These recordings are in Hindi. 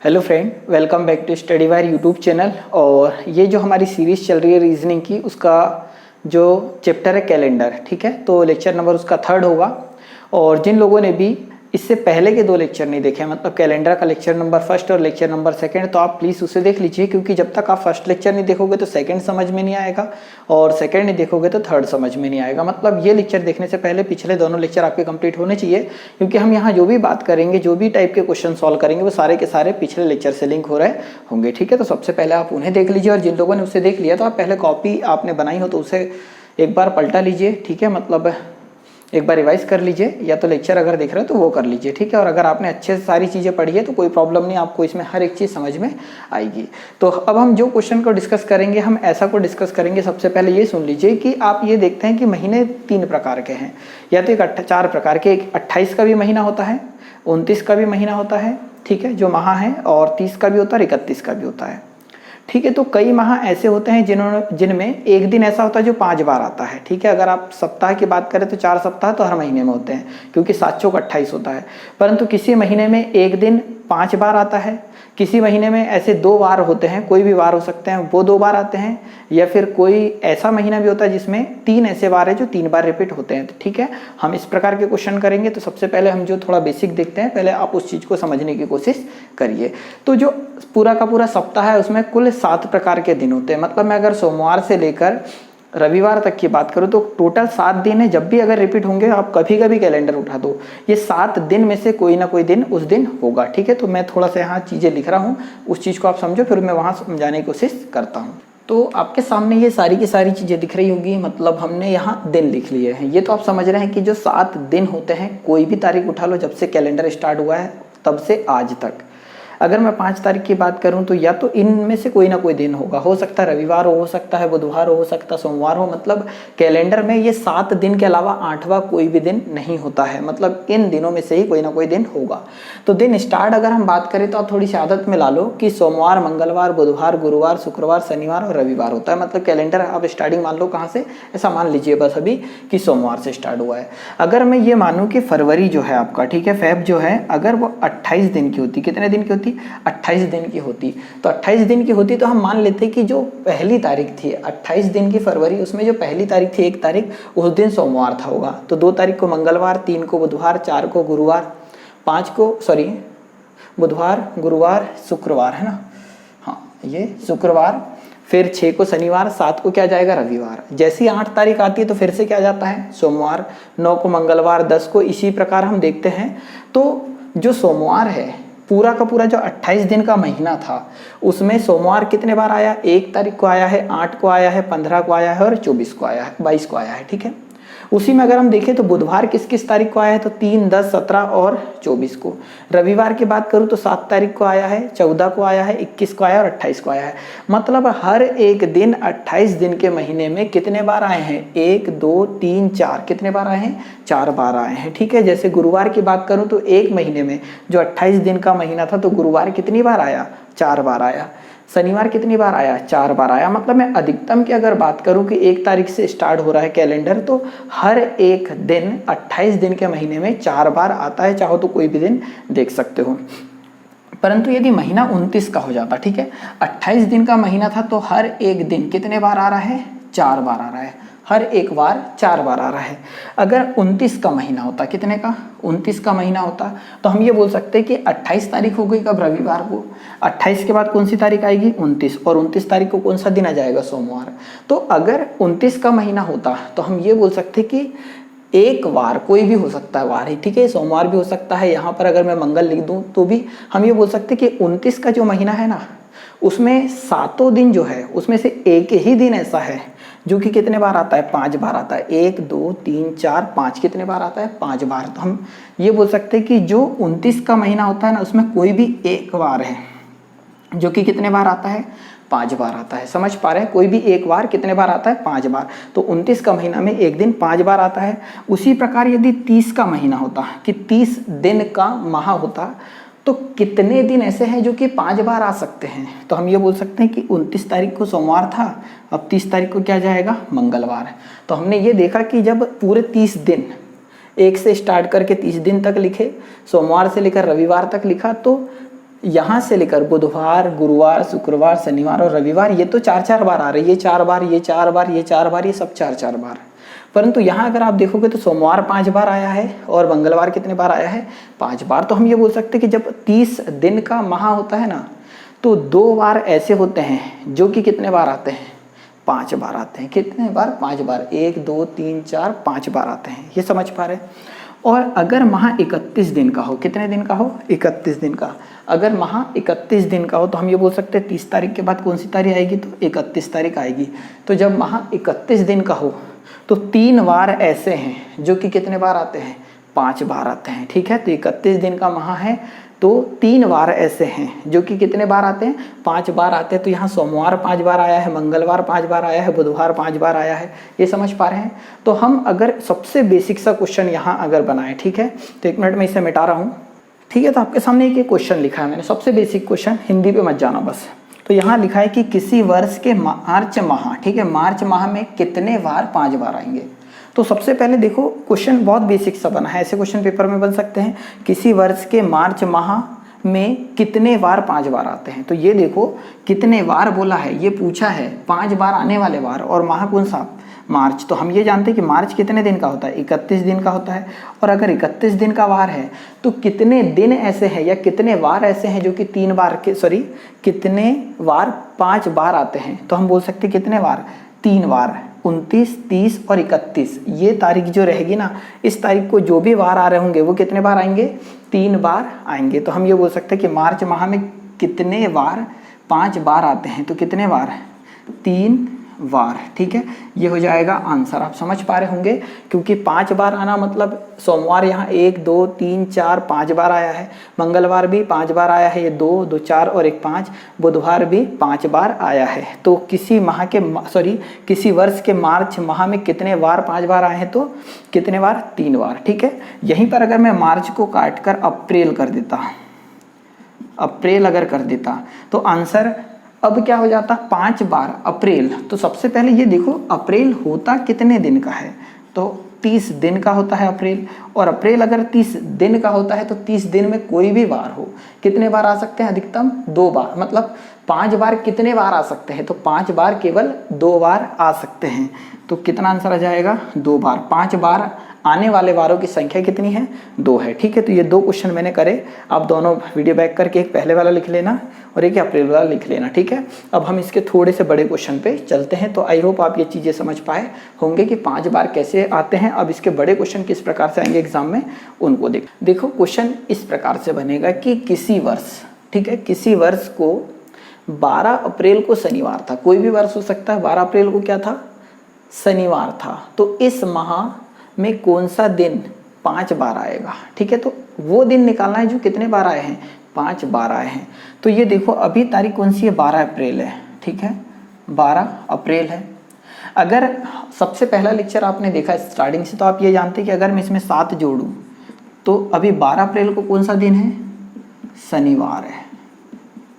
Hello friend, welcome back to Study Wire YouTube channel. और ये जो हमारी सीरीज़ चल रही है रीजनिंग की, उसका जो चैप्टर है कैलेंडर, ठीक है। तो लेक्चर नंबर उसका 3rd होगा। और जिन लोगों ने भी इससे पहले के 2 लेक्चर नहीं देखे, मतलब कैलेंडर का लेक्चर नंबर 1 और लेक्चर नंबर 2, तो आप प्लीज़ उसे देख लीजिए, क्योंकि जब तक आप 1st लेक्चर नहीं देखोगे तो 2nd समझ में नहीं आएगा, और 2nd नहीं देखोगे तो 3rd समझ में नहीं आएगा। मतलब ये लेक्चर देखने से पहले पिछले दोनों लेक्चर आपके कंप्लीट होने चाहिए, क्योंकि हम यहाँ जो भी बात करेंगे, जो भी टाइप के क्वेश्चन सॉल्व करेंगे, वो सारे के सारे पिछले लेक्चर से लिंक हो रहे होंगे, ठीक है। तो सबसे पहले आप उन्हें देख लीजिए, और जिन लोगों ने उसे देख लिया तो आप पहले कॉपी आपने बनाई हो तो उसे एक बार पलटा लीजिए, ठीक है। मतलब एक बार रिवाइज कर लीजिए, या तो लेक्चर अगर देख रहे हो तो वो कर लीजिए, ठीक है। और अगर आपने अच्छे से सारी चीज़ें पढ़ी है तो कोई प्रॉब्लम नहीं, आपको इसमें हर एक चीज़ समझ में आएगी। तो अब हम जो क्वेश्चन को डिस्कस करेंगे, हम ऐसा को डिस्कस करेंगे। सबसे पहले ये सुन लीजिए कि आप ये देखते हैं कि महीने 3 प्रकार के हैं, या तो 4 प्रकार के। एक 28 का भी महीना होता है, 29 का भी महीना होता है, ठीक है, जो माह है, और 30 का भी होता है, 31 का भी होता है, ठीक है। तो कई माह ऐसे होते हैं जिनमें एक दिन ऐसा होता है जो 5 बार आता है, ठीक है। अगर आप सप्ताह की बात करें तो 4 सप्ताह तो हर महीने में होते हैं, क्योंकि 7 चौक 28 होता है। परंतु किसी महीने में एक दिन 5 बार आता है, किसी महीने में ऐसे 2 बार होते हैं, कोई भी वार हो सकते हैं, वो 2 बार आते हैं, या फिर कोई ऐसा महीना भी होता है जिसमें 3 ऐसे वार है जो 3 बार रिपीट होते हैं, ठीक है। हम इस प्रकार के क्वेश्चन करेंगे। तो सबसे पहले हम जो थोड़ा बेसिक देखते हैं, पहले आप उस चीज़ को समझने की कोशिश करिए। तो जो पूरा का पूरा सप्ताह है उसमें कुल 7 प्रकार के दिन होते हैं। मतलब मैं अगर सोमवार से लेकर रविवार तक की बात करूँ तो टोटल 7 दिन है। जब भी अगर रिपीट होंगे, आप कभी कभी कैलेंडर उठा दो, ये 7 दिन में से कोई ना कोई दिन उस दिन होगा, ठीक है। तो मैं थोड़ा सा यहाँ चीज़ें लिख रहा हूँ, उस चीज़ को आप समझो, फिर मैं वहाँ समझाने की कोशिश करता हूँ। तो आपके सामने ये सारी की सारी चीज़ें दिख रही होगी। मतलब हमने यहाँ दिन लिख लिए हैं। ये तो आप समझ रहे हैं कि जो 7 दिन होते हैं, कोई भी तारीख उठा लो, जब से कैलेंडर स्टार्ट हुआ है तब से आज तक। अगर मैं 5 तारीख की बात करूं तो या तो इनमें से कोई ना कोई दिन होगा, हो सकता है रविवार हो सकता है बुधवार हो सकता है सोमवार हो। मतलब कैलेंडर में ये 7 दिन के अलावा 8वां कोई भी दिन नहीं होता है। मतलब इन दिनों में से ही कोई ना कोई दिन होगा। तो दिन स्टार्ट अगर हम बात करें तो आप थोड़ी सी आदत में ला लो कि सोमवार, मंगलवार, बुधवार, गुरुवार, शुक्रवार, शनिवार और रविवार होता है। मतलब कैलेंडर आप स्टार्टिंग मान लो कहाँ से, ऐसा मान लीजिए बस अभी कि सोमवार से स्टार्ट हुआ है। अगर मैं ये मानूँ कि फरवरी जो है आपका, ठीक है, फेब जो है, अगर वो 28 दिन की होती, कितने दिन की होती, 28 दिन की होती, तो 28 दिन की होती तो हम मान लेते कि जो पहली तारीख थी 28 दिन की फरवरी, उसमें जो पहली तारीख थी 1 तारीख, उस दिन सोमवार था होगा। तो 2 तारीख को मंगलवार, 3 को बुधवार, 4 को गुरुवार, 5 को बुधवार, गुरुवार, शुक्रवार, है ना, हाँ ये शुक्रवार, फिर 6 को शनिवार, 7 को क्या जाएगा, रविवार। जैसी 8 तारीख आती है तो फिर से क्या जाता है, सोमवार, 9 को मंगलवार, 10 को, इसी प्रकार हम देखते हैं। तो जो सोमवार है, पूरा का पूरा जो 28 दिन का महीना था, उसमें सोमवार कितने बार आया, 1 तारीख को आया है, 8 को आया है, 15 को आया है और 24 को आया है, 22 को आया है, ठीक है। उसी में अगर हम देखें तो बुधवार किस किस तारीख को आया है, तो 3, 10, 17 और 24 को। रविवार की बात करूँ तो 7 तारीख को आया है, 14 को आया है, 21 को आया और 28 को आया है। मतलब हर एक दिन 28 दिन के महीने में कितने बार आए हैं, 1, 2, 3, 4, कितने बार आए हैं, 4 बार आए हैं, ठीक है। जैसे गुरुवार की बात करूँ तो एक महीने में जो 28 दिन का महीना था, तो गुरुवार कितनी बार आया, 4 बार आया। शनिवार कितनी बार आया, 4 बार आया। मतलब मैं अधिकतम की अगर बात करूं कि 1 तारीख से स्टार्ट हो रहा है कैलेंडर, तो हर एक दिन 28 दिन के महीने में 4 बार आता है। चाहो तो कोई भी दिन देख सकते हो। परंतु यदि महीना 29 का हो जाता, ठीक है, 28 दिन का महीना था, तो हर एक दिन कितने बार आ रहा है, 4 बार आ रहा है, हर एक बार 4 बार आ रहा है। अगर 29 का महीना होता, कितने का, 29 का महीना होता, तो हम ये बोल सकते हैं कि 28 तारीख हो गई कब, रविवार को। 28 के बाद कौन सी तारीख आएगी, 29, और 29 तारीख को कौन सा दिन आ जाएगा, सोमवार। तो अगर 29 का महीना होता तो हम ये बोल सकते कि एक वार, कोई भी हो सकता है वार ही, ठीक है, सोमवार भी हो सकता है। यहाँ पर अगर मैं मंगल लिख दूँ तो भी हम ये बोल सकते कि 29 का जो महीना है ना, उसमें 7 दिन जो है, उसमें से एक ही दिन ऐसा है जो कि कितने बार आता है, 5 बार आता है। 1, 2, 3, 4, 5, कितने बार आता है, 5 बार। तो हम ये बोल सकते हैं कि जो 29 का महीना होता है ना, उसमें कोई भी एक वार है जो कि कितने बार आता है, 5 बार आता है। समझ पा रहे हैं, कोई भी एक बार कितने बार आता है, 5 बार। तो 29 का महीना में एक दिन 5 बार आता है। उसी प्रकार यदि 30 का महीना होता, कि 30 दिन का माह होता, तो कितने दिन ऐसे हैं जो कि 5 बार आ सकते हैं। तो हम ये बोल सकते हैं कि 29 तारीख को सोमवार था, अब 30 तारीख को क्या जाएगा, मंगलवार। तो हमने ये देखा कि जब पूरे 30 दिन, 1 से स्टार्ट करके 30 दिन तक लिखे, सोमवार से लेकर रविवार तक लिखा, तो यहाँ से लेकर बुधवार, गुरुवार, शुक्रवार, शनिवार और रविवार, ये तो 4-4 बार आ रहे हैं, ये 4 बार, ये 4 बार, ये 4 बार, ये सब 4-4 बार। परंतु यहाँ अगर आप देखोगे तो सोमवार 5 बार आया है और मंगलवार कितने बार आया है? 5 बार। तो हम ये बोल सकते हैं कि जब 30 दिन का माह होता है ना, तो 2 बार ऐसे होते हैं जो कि कितने बार आते हैं? 5 बार आते हैं। कितने बार? 5 बार। 1 2 3 4 5 बार आते हैं। ये समझ पा रहे हैं? और अगर माह 31 दिन का हो, कितने दिन का हो? 31 दिन का। अगर माह 31 दिन का हो तो हम ये बोल सकते हैं 30 तारीख के बाद कौन सी तारीख आएगी? तो 31 तारीख आएगी। तो जब माह 31 दिन का हो तो 3 बार ऐसे हैं जो कि कितने बार आते हैं? 5 बार आते हैं। ठीक है, तो 31 दिन का माह है तो 3 बार ऐसे हैं जो कि कितने बार आते हैं? 5 बार आते हैं। तो यहाँ सोमवार 5 बार आया है, मंगलवार 5 बार आया है, बुधवार 5 बार आया है। ये समझ पा रहे हैं? तो हम अगर सबसे बेसिक सा क्वेश्चन यहाँ अगर बनाए, ठीक है, तो 1 मिनट में इसे मिटा रहा हूँ। ठीक है, तो आपके सामने एक क्वेश्चन लिखा है मैंने, सबसे बेसिक क्वेश्चन, हिंदी पे मत जाना बस। तो यहाँ लिखा है कि किसी वर्ष के मार्च माह, ठीक है, मार्च माह में कितने बार 5 बार आएंगे? तो सबसे पहले देखो क्वेश्चन बहुत बेसिक सा बना है, ऐसे क्वेश्चन पेपर में बन सकते हैं। किसी वर्ष के मार्च माह में कितने बार 5 बार आते हैं? तो ये देखो कितने बार बोला है, ये पूछा है 5 बार आने वाले बार, और माह कौन सा? मार्च। तो हम ये जानते हैं कि मार्च कितने दिन का होता है? 31 दिन का होता है। और अगर 31 दिन का वार है तो कितने दिन ऐसे हैं या कितने वार ऐसे हैं जो कि 3 बार के कितने वार 5 बार आते हैं? तो हम बोल सकते हैं कितने बार? 3 बार। 29, 30 और 31, ये तारीख जो रहेगी ना, इस तारीख को जो भी वार आ रहे होंगे वो कितने बार आएंगे? 3 बार आएंगे। तो हम ये बोल सकते हैं कि मार्च माह में कितने बार 5 बार आते हैं? तो कितने बार? 3 बार। ठीक है, ये हो जाएगा आंसर। आप समझ पा रहे होंगे, क्योंकि 5 बार आना मतलब सोमवार यहाँ 1 2 3 4 5 बार आया है, मंगलवार भी 5 बार आया है, ये 2 2 4 और 1 5, बुधवार भी 5 बार आया है। तो किसी माह के किसी वर्ष के मार्च माह में कितने बार 5 बार आए हैं? तो कितने बार? 3 बार। ठीक है, यहीं पर अगर मैं मार्च को काट कर अप्रैल कर देता, अप्रैल अगर कर देता तो आंसर अब क्या हो जाता? 5 बार अप्रैल। तो सबसे पहले ये देखो अप्रैल होता कितने दिन का है? तो 30 दिन का होता है अप्रैल। और अप्रैल अगर 30 दिन का होता है तो 30 दिन में कोई भी बार हो, कितने बार आ सकते हैं? अधिकतम 2 बार। मतलब 5 बार कितने बार आ सकते हैं? तो 5 बार केवल 2 बार आ सकते हैं। तो कितना आंसर आ जाएगा? 2 बार। 5 बार आने वाले बारों की संख्या कितनी है? 2 है। ठीक है, तो ये 2 क्वेश्चन मैंने करे। आप दोनों वीडियो बैक करके एक पहले वाला लिख लेना और एक अप्रैल वाला लिख लेना। ठीक है, अब हम इसके थोड़े से बड़े क्वेश्चन पे चलते हैं। तो आई होप आप ये चीज़ें समझ पाए होंगे कि 5 बार कैसे आते हैं। अब इसके बड़े क्वेश्चन किस प्रकार से आएंगे एग्जाम में, उनको देखो। क्वेश्चन इस प्रकार से बनेगा कि किसी वर्ष, ठीक है, किसी वर्ष को 12 अप्रैल को शनिवार था। कोई भी वर्ष हो सकता है। 12 अप्रैल को क्या था? शनिवार था। तो इस माह में कौन सा दिन 5 बार आएगा? ठीक है, तो वो दिन निकालना है जो कितने बार आए हैं? 5 बार आए हैं। तो ये देखो अभी तारीख कौन सी है? 12 अप्रैल है। ठीक है, 12 अप्रैल है। अगर सबसे पहला लेक्चर आपने देखा स्टार्टिंग से, तो आप ये जानते हैं कि अगर मैं इसमें 7 जोड़ूं तो अभी 12 अप्रैल को कौन सा दिन है? शनिवार है।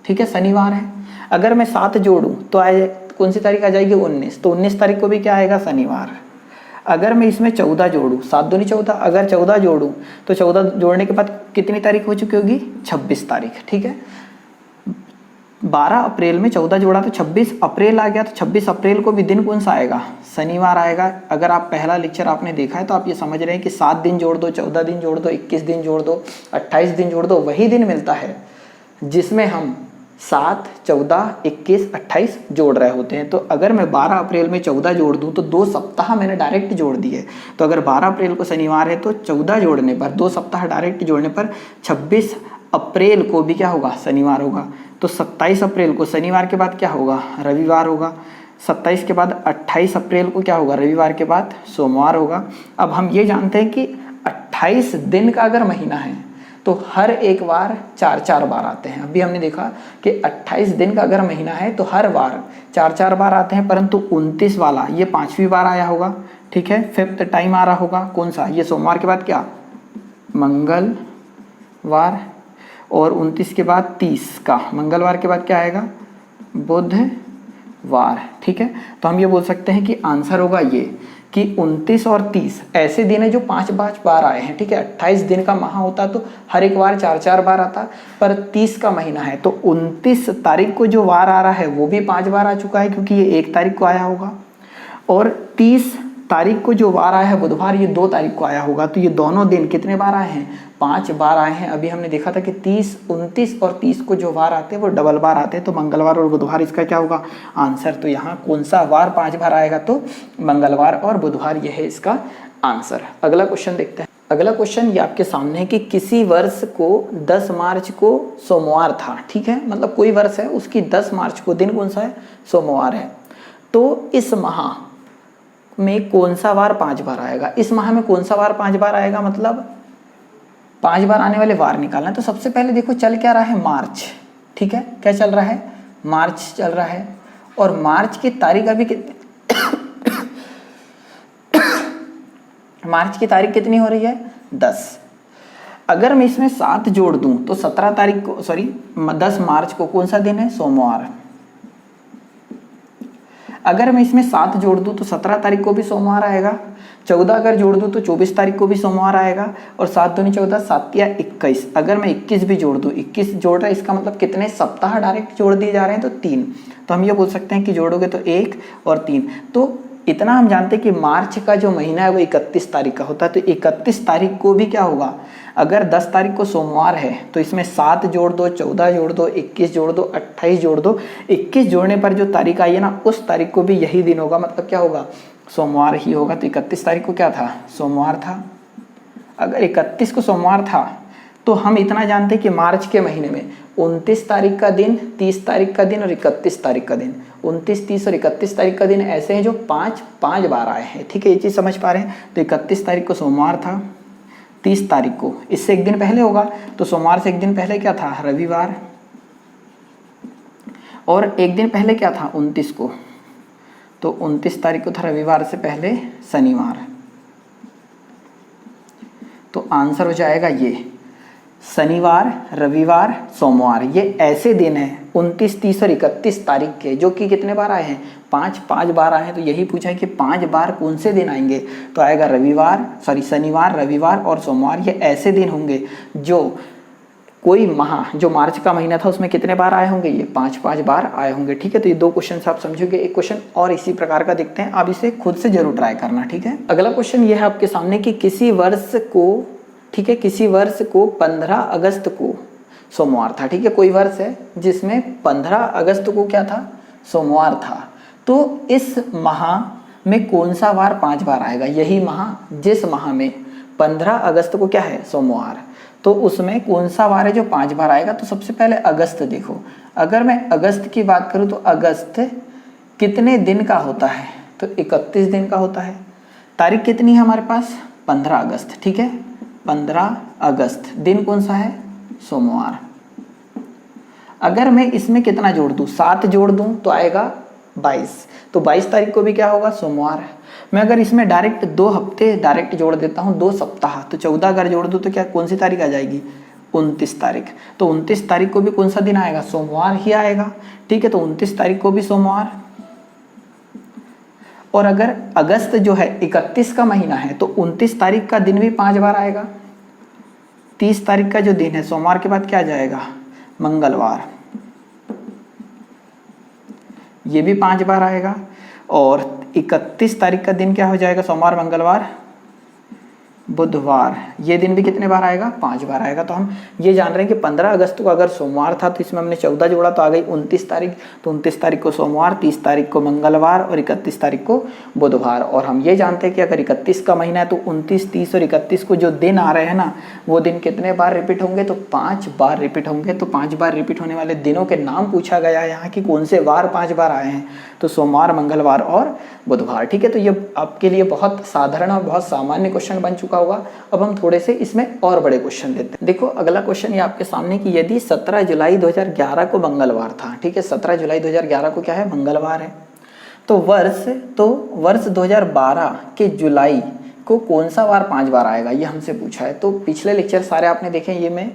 ठीक है, शनिवार है। अगर मैं 7 जोड़ूं तो कौन सी तारीख आ जाएगी? 19। तो 19 तारीख को भी क्या आएगा? शनिवार। अगर मैं इसमें 14 जोड़ूं, 7 दूनी 14, अगर 14 जोड़ूं तो 14 जोड़ने के बाद कितनी तारीख हो चुकी होगी? 26 तारीख। ठीक है, 12 अप्रैल में 14 जोड़ा तो 26 अप्रैल आ गया। तो 26 अप्रैल को भी दिन कौन सा आएगा? शनिवार आएगा। अगर आप पहला लेक्चर आपने देखा है तो आप ये समझ रहे हैं कि 7 दिन जोड़ दो, 14 दिन जोड़ दो, 21 दिन जोड़ दो, 28 दिन जोड़ दो, वही दिन मिलता है जिसमें हम 7, 14, 21, 28 जोड़ रहे होते हैं। तो अगर मैं 12 अप्रैल में 14 जोड़ दूं तो 2 सप्ताह मैंने डायरेक्ट जोड़ दिए। तो अगर 12 अप्रैल को शनिवार है तो 14 जोड़ने पर, 2 सप्ताह डायरेक्ट जोड़ने पर 26 अप्रैल को भी क्या होगा? शनिवार होगा। तो 27 अप्रैल को शनिवार के बाद क्या होगा? रविवार होगा। 27 के बाद 28 अप्रैल को क्या होगा? रविवार के बाद सोमवार होगा। अब हम ये जानते हैं कि 28 दिन का अगर महीना है तो हर एक बार 4-4 बार आते हैं। अभी हमने देखा कि 28 दिन का अगर महीना है तो हर बार 4-4 बार आते हैं, परंतु 29 वाला ये 5वीं बार आया होगा। ठीक है, 5th टाइम आ रहा होगा। कौन सा? ये सोमवार के बाद क्या? मंगलवार। और 29 के बाद 30 का, मंगलवार के बाद क्या आएगा? बुधवार। ठीक है, तो हम ये बोल सकते हैं कि आंसर होगा ये कि 29 और 30 ऐसे दिन है जो 5-5 बार आए हैं, ठीक है। 28 दिन का माह होता तो हर एक बार 4-4 बार आता, पर 30 का महीना है तो 29 तारीख को जो वार आ रहा है वो भी 5 बार आ चुका है क्योंकि ये 1 तारीख को आया होगा, और 30 तारीख को जो वार आया है बुधवार, ये 2 तारीख को आया होगा। तो ये दोनों दिन कितने बार आए हैं? 5 बार आए हैं। अभी हमने देखा था कि 30, 29 और 30 को जो वार आते हैं वो डबल बार आते हैं, तो मंगलवार और बुधवार इसका क्या होगा आंसर। तो यहाँ कौन सा वार 5 बार आएगा? तो मंगलवार और बुधवार, यह है इसका आंसर। अगला क्वेश्चन देखते हैं। अगला क्वेश्चन ये आपके सामने है कि किसी वर्ष को 10 मार्च को सोमवार था, ठीक है। मतलब कोई वर्ष है उसकी 10 मार्च को दिन कौन सा है? सोमवार है। तो इस माह में कौन सा वार 5 बार आएगा? इस माह में कौन सा वार 5 बार आएगा? मतलब 5 बार आने वाले वार निकालना है। तो सबसे पहले देखो चल क्या रहा है? मार्च, ठीक है। क्या चल रहा है? मार्च चल रहा है। और मार्च की तारीख अभी मार्च की तारीख कितनी हो रही है? 10। अगर मैं इसमें 7 जोड़ दूं तो 17 तारीख को, 10 मार्च को कौन सा दिन है? सोमवार। अगर मैं इसमें 7 जोड़ दूं तो 17 तारीख को भी सोमवार आएगा। 14 अगर जोड़ दूं तो 24 तारीख को भी सोमवार आएगा। और 7 दूनी 14, 7 या 21। अगर मैं 21 भी जोड़ दूं, 21 जोड़ रहा है, इसका मतलब कितने सप्ताह डायरेक्ट जोड़ दिए जा रहे हैं? तो 3। तो हम ये बोल सकते हैं कि जोड़ोगे तो 1 और 3। तो इतना हम जानते हैं कि मार्च का जो महीना है वो 31 तारीख का होता है। तो 31 तारीख को भी क्या होगा? अगर 10 तारीख को सोमवार है तो इसमें 7 जोड़ दो, 14 जोड़ दो, 21 जोड़ दो, 28 जोड़ दो। 21 जोड़ने पर जो तारीख आई है ना, उस तारीख को भी यही दिन होगा, मतलब क्या होगा? सोमवार ही होगा। तो 31 तारीख को क्या था? सोमवार था। अगर 31 को सोमवार था तो हम इतना जानते हैं कि मार्च के महीने में 29 तारीख का दिन, 30 तारीख का दिन और 31 तारीख का दिन, 29, 30 और 31 तारीख का दिन ऐसे हैं जो 5 बार आए हैं, ठीक है। ये चीज़ समझ पा रहे हैं? तो 31 तारीख को सोमवार था, 30 तारीख को इससे एक दिन पहले होगा, तो सोमवार से एक दिन पहले क्या था? रविवार। और एक दिन पहले क्या था? 29 को, तो 29 तारीख को था रविवार से पहले शनिवार। तो आंसर हो जाएगा ये शनिवार, रविवार, सोमवार। ये ऐसे दिन हैं 29, 30 और 31 तारीख के जो कि कितने बार आए हैं? 5 बार आए हैं। तो यही पूछा है कि 5 बार कौन से दिन आएंगे? तो आएगा शनिवार, रविवार और सोमवार। ये ऐसे दिन होंगे जो कोई माह, जो मार्च का महीना था उसमें कितने बार आए होंगे? ये 5 बार आए होंगे, ठीक है। तो ये 2 क्वेश्चन आप समझोगे। एक क्वेश्चन और इसी प्रकार का देखते हैं, आप इसे खुद से जरूर ट्राई करना, ठीक है। अगला क्वेश्चन ये है आपके सामने कि किसी वर्ष को, ठीक है, किसी वर्ष को 15 अगस्त को सोमवार था, ठीक है। कोई वर्ष है जिसमें 15 अगस्त को क्या था? सोमवार था। तो इस माह में कौन सा वार 5 बार आएगा? यही माह, जिस माह में 15 अगस्त को क्या है? सोमवार। तो उसमें कौन सा वार है जो 5 बार आएगा? तो सबसे पहले अगस्त देखो। अगर मैं अगस्त की बात करूं तो अगस्त कितने दिन का होता है? तो 31 दिन का होता है। तारीख कितनी है हमारे पास? 15 अगस्त, ठीक है। 15 अगस्त दिन कौन सा है? सोमवार। अगर मैं इसमें कितना जोड़ दूं? 7 जोड़ दूं तो आएगा 22। तो 22 तारीख को भी क्या होगा? सोमवार। मैं अगर इसमें डायरेक्ट 2 हफ्ते डायरेक्ट जोड़ देता हूं, 2 सप्ताह, तो 14 अगर जोड़ दूं तो क्या कौन सी तारीख आ जाएगी? 29 तारीख। तो 29 तारीख को भी कौन सा दिन आएगा? सोमवार ही आएगा, ठीक है। तो 29 तारीख को भी सोमवार। और अगर अगस्त जो है 31 का महीना है तो 29 तारीख का दिन भी 5 बार आएगा। 30 तारीख का जो दिन है सोमवार के बाद क्या आ जाएगा? मंगलवार, ये भी 5 बार आएगा। और 31 तारीख का दिन क्या हो जाएगा? सोमवार, मंगलवार, बुधवार, ये दिन भी कितने बार आएगा? 5 बार आएगा। तो हम ये जान रहे हैं कि 15 अगस्त को अगर सोमवार था तो इसमें हमने 14 जोड़ा तो आ गई 29 तारीख। तो 29 तारीख को सोमवार, 30 तारीख को मंगलवार और 31 तारीख को बुधवार। और हम ये जानते हैं कि अगर 31 का महीना है तो 29, 30 और 31 को जो दिन आ रहे हैं ना, वो दिन कितने बार रिपीट होंगे? तो 5 बार रिपीट होंगे। तो 5 बार रिपीट होने वाले दिनों के नाम पूछा गया है यहाँ कि कौन से वार 5 बार आए हैं? तो सोमवार, मंगलवार और बुधवार, ठीक है। तो ये आपके लिए बहुत साधारण और बहुत सामान्य क्वेश्चन बन चुका होगा। अब हम थोड़े से इसमें और बड़े क्वेश्चन लेते हैं। देखो अगला क्वेश्चन ये आपके सामने कि यदि 17 जुलाई 2011 को मंगलवार था, ठीक है, 17 जुलाई 2011 को क्या है? मंगलवार है। तो वर्ष 2012 के जुलाई को कौन सा वार 5 बार आएगा? ये हमसे पूछा है। तो पिछले लेक्चर सारे आपने देखे, ये मैं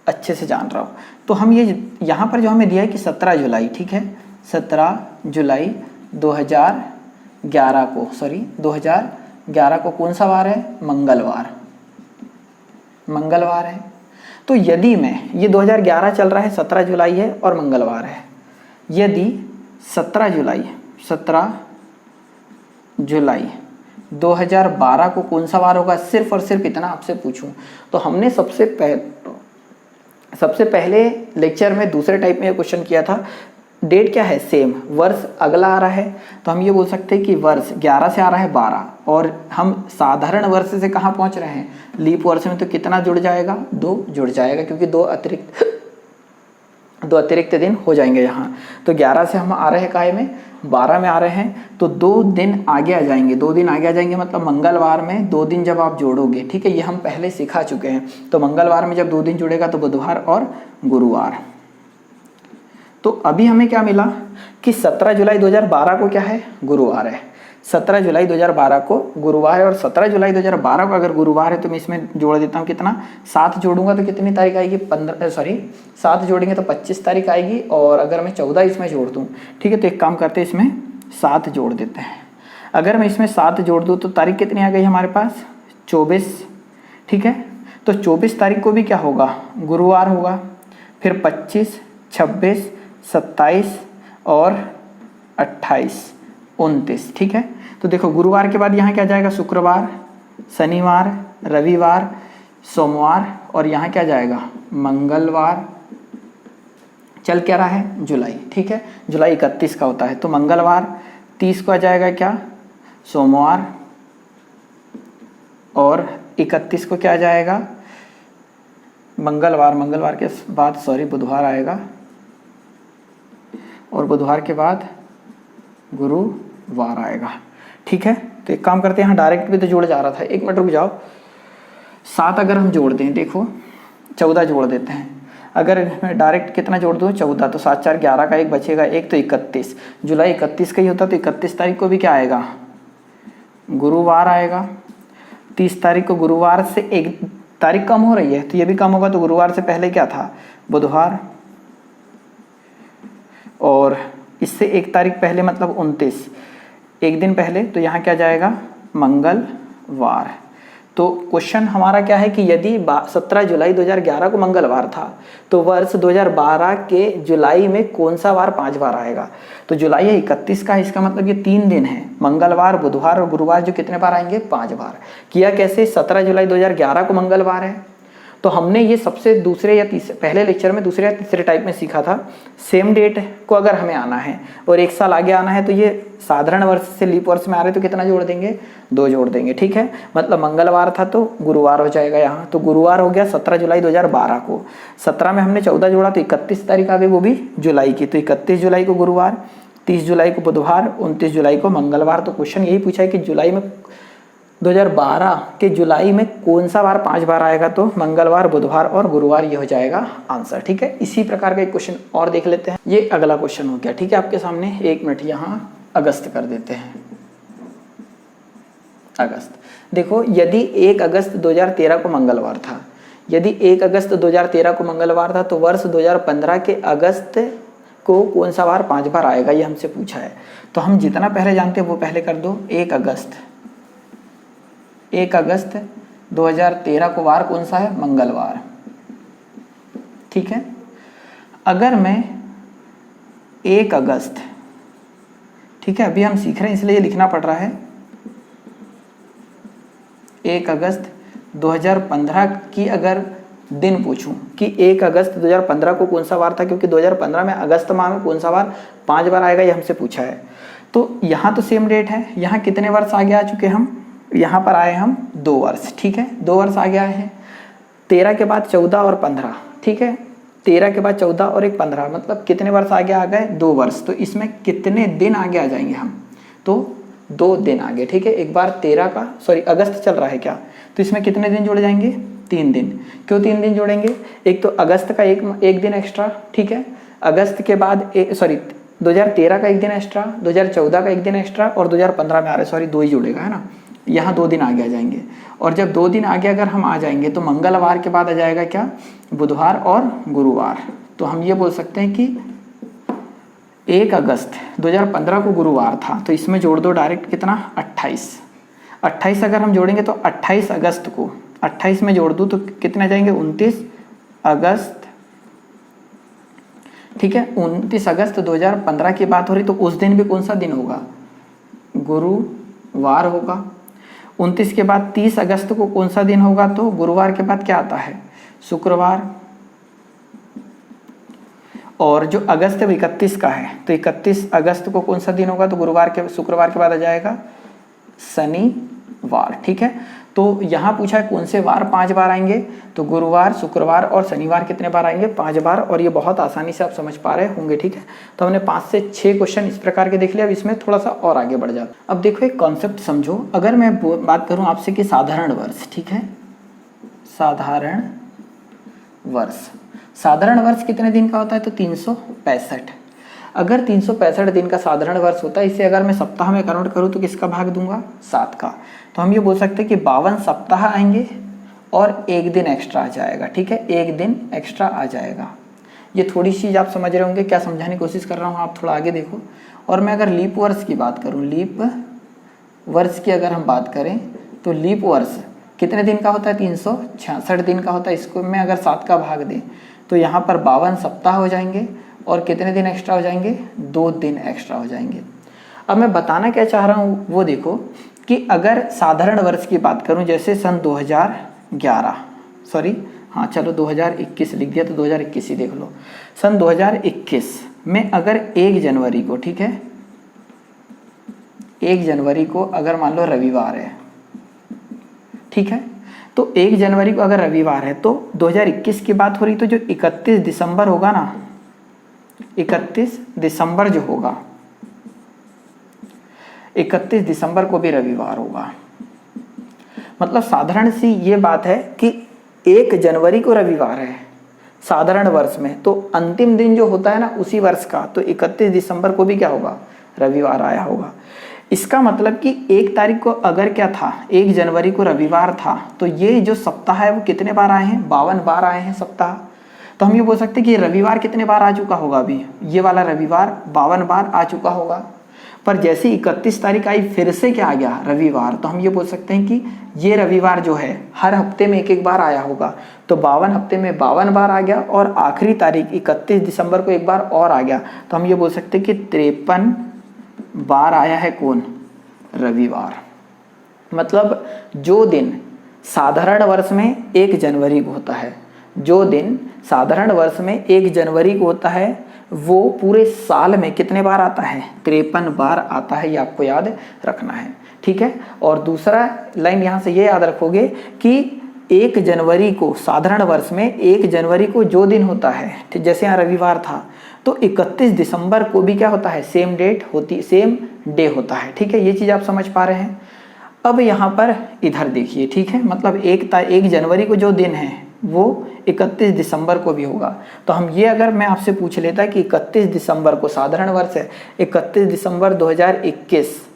अच्छे से जान रहा हूँ। तो हम ये यहाँ पर जो हमें दिया है कि 17 जुलाई, ठीक है, 17 जुलाई 2011 को, 11 को कौन सा वार है? मंगलवार, मंगलवार है। तो यदि मैं, ये 2011 चल रहा है, 17 जुलाई है और मंगलवार है, यदि 17 जुलाई 2012 को कौन सा वार होगा, सिर्फ और सिर्फ इतना आपसे पूछूं तो हमने सबसे पहले लेक्चर में दूसरे टाइप में क्वेश्चन किया था। डेट क्या है? सेम, वर्ष अगला आ रहा है, तो हम ये बोल सकते हैं कि वर्ष 11 से आ रहा है 12, और हम साधारण वर्ष से कहाँ पहुँच रहे हैं? लीप वर्ष में, तो कितना जुड़ जाएगा? 2 जुड़ जाएगा, क्योंकि दो अतिरिक्त दिन हो जाएंगे यहाँ। तो 11 से हम आ रहे हैं काय में? 12 में आ रहे हैं, तो 2 दिन आगे आ जाएंगे, 2 दिन आगे आ जाएंगे, मतलब मंगलवार में 2 दिन जब आप जोड़ोगे, ठीक है, ये हम पहले सिखा चुके हैं। तो मंगलवार में जब 2 दिन जुड़ेगा तो बुधवार और गुरुवार। तो अभी हमें क्या मिला कि 17 जुलाई 2012 को क्या है? गुरुवार है। 17 जुलाई 2012 को गुरुवार है, और 17 जुलाई 2012 को अगर गुरुवार है तो मैं इसमें जोड़ देता हूँ कितना? 7 जोड़ूंगा तो कितनी तारीख आएगी? 7 जोड़ेंगे तो 25 तारीख आएगी, और अगर मैं 14 इसमें जोड़ दूँ, ठीक है, तो एक काम करते हैं, इसमें 7 जोड़ देते हैं। अगर मैं इसमें 7 जोड़ दूँ तो तारीख कितनी आ गई हमारे पास? 24, ठीक है। तो 24 तारीख को भी क्या होगा? गुरुवार होगा। फिर 25, 26, 27 और 28, 29, ठीक है। तो देखो गुरुवार के बाद यहाँ क्या जाएगा? शुक्रवार, शनिवार, रविवार, सोमवार, और यहाँ क्या जाएगा? मंगलवार। चल क्या रहा है? जुलाई, ठीक है। जुलाई 31 का होता है, तो मंगलवार 30 को आ जाएगा क्या? सोमवार, और 31 को क्या आ जाएगा? मंगलवार। मंगलवार के बाद बुधवार आएगा, और बुधवार के बाद गुरुवार आएगा, ठीक है। तो एक काम करते हैं, यहाँ डायरेक्ट भी तो जोड़ जा रहा था, 1 मिनट रुक जाओ। 7 अगर हम जोड़ दें, देखो 14 जोड़ देते हैं। अगर मैं डायरेक्ट कितना जोड़ दूँ? 14, तो 7 4 11 का 1 बचेगा, 1 तो 31। जुलाई 31 का ही होता, तो 31 तारीख को भी क्या आएगा? गुरुवार आएगा। 30 तारीख को गुरुवार से 1 तारीख कम हो रही है, तो ये भी कम होगा, तो गुरुवार से पहले क्या था? बुधवार, और इससे 1 तारीख पहले मतलब 29, 1 दिन पहले, तो यहाँ क्या जाएगा? मंगलवार। तो क्वेश्चन हमारा क्या है कि यदि 17 जुलाई 2011 को मंगलवार था, तो वर्ष 2012 के जुलाई में कौन सा वार 5 बार आएगा? तो जुलाई है 31 का, इसका मतलब ये 3 दिन है, मंगलवार, बुधवार और गुरुवार, जो कितने बार आएंगे? 5 बार। किया कैसे? 17 जुलाई 2011 को मंगलवार है, तो हमने ये सबसे दूसरे या तीसरे, पहले लेक्चर में दूसरे या तीसरे टाइप में सीखा था। सेम डेट को अगर हमें आना है और 1 साल आगे आना है, तो ये साधारण वर्ष से लीप वर्ष में आ रहे, तो कितना जोड़ देंगे? 2 जोड़ देंगे, ठीक है। मतलब मंगलवार था तो गुरुवार हो जाएगा यहाँ, तो गुरुवार हो गया 17 जुलाई 2012 को। 17 में हमने 14 जोड़ा तो 31 तारीख आ गई, वो भी जुलाई की, तो 31 जुलाई को गुरुवार, 30 जुलाई को बुधवार, 29 जुलाई को मंगलवार। तो क्वेश्चन यही पूछा है कि जुलाई में 2012 के जुलाई में कौन सा वार 5 बार आएगा? तो मंगलवार, बुधवार और गुरुवार, ये हो जाएगा आंसर, ठीक है। इसी प्रकार का एक क्वेश्चन और देख लेते हैं। ये अगला क्वेश्चन हो गया, ठीक है, आपके सामने। 1 मिनट, यहाँ अगस्त कर देते हैं। अगस्त, देखो यदि 1 अगस्त 2013 को मंगलवार था, यदि 1 अगस्त 2013 को मंगलवार था, तो वर्ष 2015 के अगस्त को कौन सा वार 5 बार आएगा? ये हमसे पूछा है। तो हम जितना पहले जानते हैं वो पहले कर दो। 1 अगस्त 2013 को वार कौन सा है? मंगलवार, ठीक है। अगर मैं 1 अगस्त, ठीक है, अभी हम सीख रहे हैं इसलिए लिखना पड़ रहा है, 1 अगस्त 2015 की अगर दिन पूछूं कि 1 अगस्त 2015 को कौन सा वार था, क्योंकि 2015 में अगस्त माह में कौन सा वार 5 बार आएगा, ये हमसे पूछा है। तो यहाँ तो सेम डेट है, यहाँ कितने वर्ष आगे आ चुके हम? यहाँ पर आए हम 2 वर्ष, ठीक है, 2 वर्ष आगे आए हैं। 13 के बाद 14 और 15, ठीक है, 13 के बाद 14 और 1 15, मतलब कितने वर्ष आगे आ गए? 2 वर्ष। तो इसमें कितने दिन आगे आ जाएंगे हम? तो 2 दिन आगे, ठीक है। एक बार 13 का, अगस्त चल रहा है क्या, तो इसमें कितने दिन जुड़ जाएंगे? 3 दिन। क्यों 3 दिन जोड़ेंगे? एक तो अगस्त का एक दिन एक्स्ट्रा, ठीक है, अगस्त के बाद 2013 का 1 दिन एक्स्ट्रा, 2014 का 1 दिन एक्स्ट्रा, और 2015 में आ रहे 2 ही जुड़ेगा, है ना। यहाँ 2 दिन आगे आ जाएंगे, और जब 2 दिन आगे अगर हम आ जाएंगे तो मंगलवार के बाद आ जाएगा क्या? बुधवार और गुरुवार। तो हम ये बोल सकते हैं कि 1 अगस्त 2015 को गुरुवार था, तो इसमें जोड़ दो डायरेक्ट, कितना? 28। 28 अगर हम जोड़ेंगे तो 28 अगस्त को 28 में जोड़ दूँ तो कितने जाएंगे 29 अगस्त, ठीक है। 29 अगस्त 2015 की बात हो रही तो उस दिन भी कौन सा दिन होगा, गुरुवार होगा। 29 के बाद 30 अगस्त को कौन सा दिन होगा, तो गुरुवार के बाद क्या आता है, शुक्रवार। और जो अगस्त 31 का है तो 31 अगस्त को कौन सा दिन होगा, तो गुरुवार के शुक्रवार के बाद आ जाएगा शनिवार, ठीक है। तो यहाँ पूछा है कौन से वार 5 बार आएंगे, तो गुरुवार, शुक्रवार और शनिवार कितने बार आएंगे, 5 बार। और ये बहुत आसानी से आप समझ पा रहे होंगे, ठीक है। तो हमने 5 से 6 क्वेश्चन इस प्रकार के देख लिया। अब इसमें थोड़ा सा और आगे बढ़ जाता। अब देखो एक कॉन्सेप्ट समझो, अगर मैं बात करूँ आपसे कि साधारण वर्ष, ठीक है, साधारण वर्ष, साधारण वर्ष कितने दिन का होता है, तो 365। अगर 365 दिन का साधारण वर्ष होता है, इसे अगर मैं सप्ताह में कन्वर्ट करूँ तो किसका भाग दूंगा, 7 का। तो हम ये बोल सकते हैं कि 52 सप्ताह आएंगे और एक दिन एक्स्ट्रा आ जाएगा, ठीक है, एक दिन एक्स्ट्रा आ जाएगा। ये थोड़ी चीज़ आप समझ रहे होंगे, क्या समझाने की कोशिश कर रहा हूँ, आप थोड़ा आगे देखो। और मैं अगर लीप वर्ष की बात करूँ, लीप वर्ष की अगर हम बात करें तो लीप वर्ष कितने दिन का होता है, 366 दिन का होता है। इसको मैं अगर 7 का भाग दें तो यहाँ पर 52 सप्ताह हो जाएंगे और कितने दिन एक्स्ट्रा हो जाएंगे, 2 दिन एक्स्ट्रा हो जाएंगे। अब मैं बताना क्या चाह रहा हूँ वो देखो कि अगर साधारण वर्ष की बात करूँ, जैसे सन 2011, सॉरी हाँ चलो 2021 लिख दिया तो 2021 ही देख लो। सन 2021 में अगर 1 जनवरी को, ठीक है, 1 जनवरी को अगर मान लो रविवार है, ठीक है, तो 1 जनवरी को अगर रविवार है तो 2021 की बात हो रही, तो जो 31 दिसंबर होगा ना, 31 दिसंबर जो होगा, 31 दिसंबर को भी रविवार होगा। मतलब साधारण सी ये बात है कि 1 जनवरी को रविवार है साधारण वर्ष में, तो अंतिम दिन जो होता है ना उसी वर्ष का, तो 31 दिसंबर को भी क्या होगा, रविवार आया होगा। इसका मतलब कि 1 तारीख को अगर क्या था, 1 जनवरी को रविवार था, तो ये जो सप्ताह है वो कितने बार आए हैं, 52 बार आए हैं सप्ताह। तो हम ये बोल सकते हैं कि रविवार कितने बार आ चुका होगा, अभी ये वाला रविवार 52 बार आ चुका होगा। पर जैसे 31 तारीख आई फिर से क्या आ गया, रविवार, तो हम ये बोल सकते हैं कि ये रविवार जो है हर हफ्ते में 1-1 बार आया होगा। तो 52 हफ्ते में 52 बार आ गया और आखिरी तारीख 31 दिसंबर को 1 बार और आ गया। तो हम ये बोल सकते हैं कि 53 बार आया है कौन, रविवार। मतलब जो दिन साधारण वर्ष में 1 जनवरी को होता है, जो दिन साधारण वर्ष में 1 जनवरी को होता है, वो पूरे साल में कितने बार आता है, 53 बार आता है। ये आपको याद रखना है, ठीक है। और दूसरा लाइन यहाँ से ये याद रखोगे कि 1 जनवरी को साधारण वर्ष में 1 जनवरी को जो दिन होता है, जैसे यहाँ रविवार था, तो 31 दिसंबर को भी क्या होता है, सेम डे होता है, ठीक है। ये चीज़ आप समझ पा रहे हैं। अब यहाँ पर इधर देखिए, ठीक है, मतलब 1 जनवरी को जो दिन है वो 31 दिसंबर को भी होगा। तो हम ये अगर मैं आपसे पूछ लेता कि 31 दिसंबर को साधारण वर्ष है, 31 दिसंबर 2021